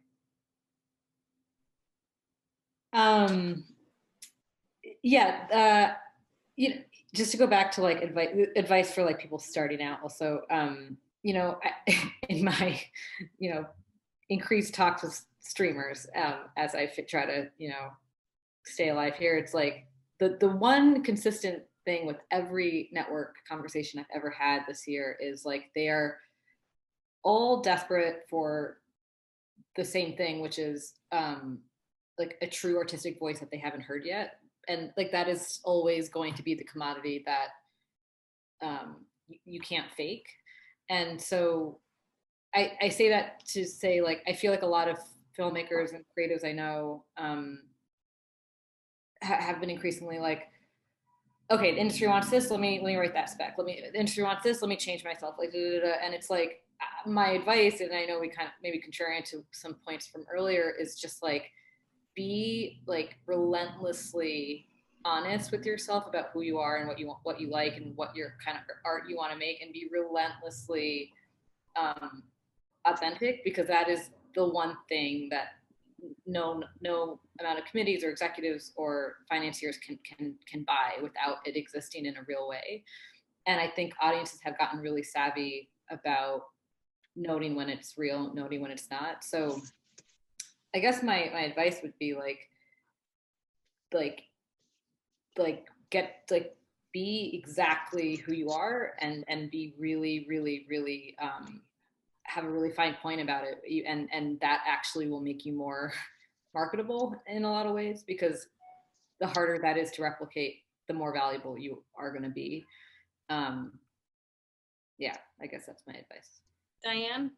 Yeah, just to go back to like advice for like people starting out also, in my, increased talks with streamers, as I try to, stay alive here, it's like the one consistent thing with every network conversation I've ever had this year is like they are all desperate for the same thing, which is like a true artistic voice that they haven't heard yet. And like that is always going to be the commodity that you can't fake. And so I say that to say, like, I feel like a lot of filmmakers and creatives I know have been increasingly like, okay, the industry wants this, let me write that spec. The industry wants this, let me change myself. Like, and it's like my advice, and I know we kind of maybe contrarian to some points from earlier, is just like be like relentlessly honest with yourself about who you are and what you want, what you like, and what your kind of art you want to make, and be relentlessly authentic, because that is the one thing that no amount of committees or executives or financiers can buy without it existing in a real way. And I think audiences have gotten really savvy about noting when it's real, noting when it's not. So I guess my advice would be be exactly who you are, and be really have a really fine point about it. And that actually will make you more marketable in a lot of ways, because the harder that is to replicate, the more valuable you are going to be. Yeah, I guess that's my advice. Diane?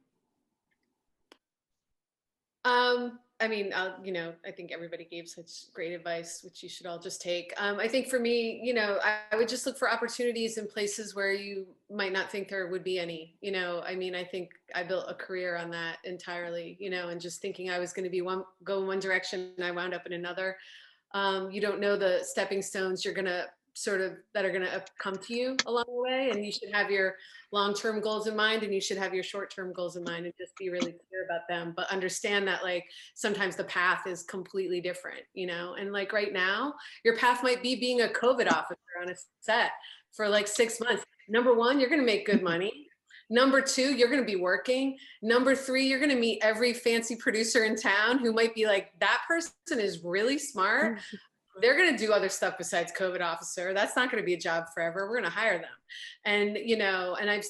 I mean, I think everybody gave such great advice, which you should all just take. I think for me, I would just look for opportunities in places where you might not think there would be any. I mean, I think I built a career on that entirely, and just thinking I was going to go in one direction and I wound up in another. You don't know the stepping stones you're going to that are going to come to you along the way, and you should have your long-term goals in mind, and you should have your short-term goals in mind, and just be really clear about them, but understand that like sometimes the path is completely different, and like right now your path might be being a COVID officer on a set for like 6 months. Number one, you're going to make good money. Number two, you're going to be working. Number three, you're going to meet every fancy producer in town who might be like, that person is really smart. They're going to do other stuff besides COVID officer. That's not going to be a job forever. We're going to hire them. And, and I've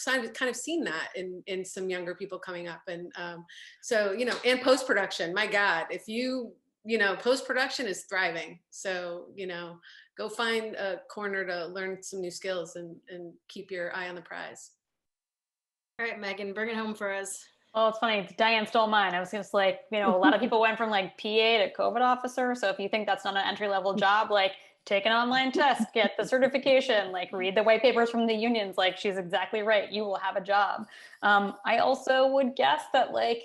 kind of seen that in some younger people coming up. And so, and post-production, my God, if post-production is thriving. So, go find a corner to learn some new skills and keep your eye on the prize. All right, Megan, bring it home for us. Well, it's funny. Diane stole mine. I was just like, a lot of people went from like PA to COVID officer. So if you think that's not an entry-level job, like take an online test, get the certification, like read the white papers from the unions. Like she's exactly right. You will have a job. I also would guess that like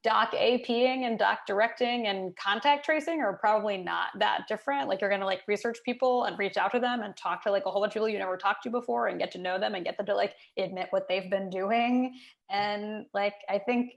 doc APing and doc directing and contact tracing are probably not that different. Like you're going to like research people and reach out to them and talk to like a whole bunch of people you never talked to before and get to know them and get them to like admit what they've been doing. And like, I think,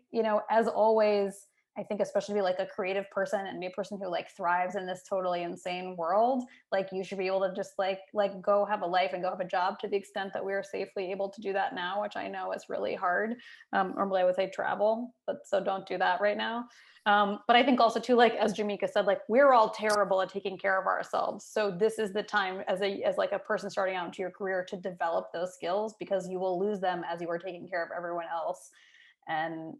as always, I think especially be like a creative person and be a person who like thrives in this totally insane world, like you should be able to just like go have a life and go have a job to the extent that we are safely able to do that now, which I know is really hard. Normally I would say travel, but so don't do that right now. But I think also too, like as Jamika said, like we're all terrible at taking care of ourselves. So this is the time as like a person starting out into your career to develop those skills, because you will lose them as you are taking care of everyone else. And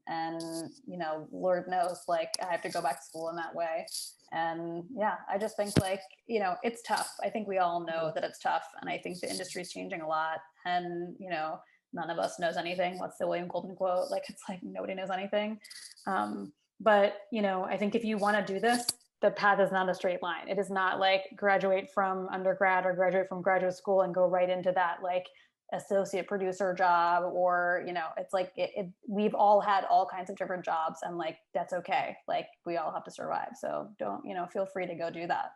Lord knows, like I have to go back to school in that way. And yeah, I just think like, it's tough. I think we all know that it's tough. And I think the industry is changing a lot. And, none of us knows anything. What's the William Golden quote? Like, it's like, nobody knows anything. But, I think if you want to do this, the path is not a straight line. It is not like graduate from undergrad or graduate from graduate school and go right into that, like, associate producer job, or it's like we've all had all kinds of different jobs, and like that's okay. Like we all have to survive, so don't feel free to go do that.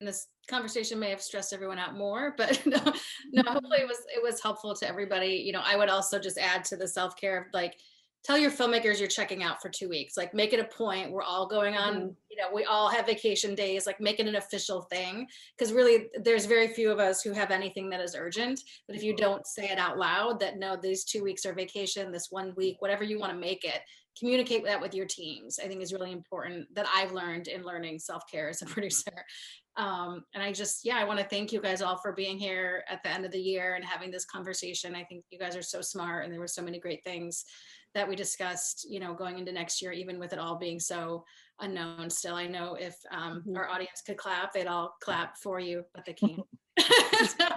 And this conversation may have stressed everyone out more, but no, hopefully it was helpful to everybody. I would also just add to the self-care, like tell your filmmakers you're checking out for 2 weeks. Like make it a point. We're all going on, we all have vacation days, like make it an official thing. Because really there's very few of us who have anything that is urgent. But if you don't say it out loud that no, these 2 weeks are vacation, this 1 week, whatever you want to make it, communicate that with your teams. I think is really important, that I've learned in learning self-care as a producer. And I want to thank you guys all for being here at the end of the year and having this conversation. I think you guys are so smart, and there were so many great things that we discussed, going into next year, even with it all being so unknown still. I know if our audience could clap, they'd all clap for you, but they can't. So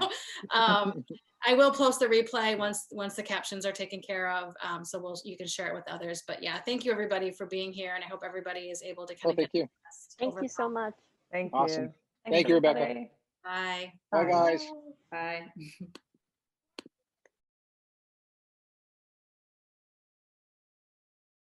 I will post the replay once the captions are taken care of. So you can share it with others. But yeah, thank you everybody for being here, and I hope everybody is able to kind of Thank you so much. Thank Awesome. you. Thank you, Rebecca. Bye. Bye, guys. Bye.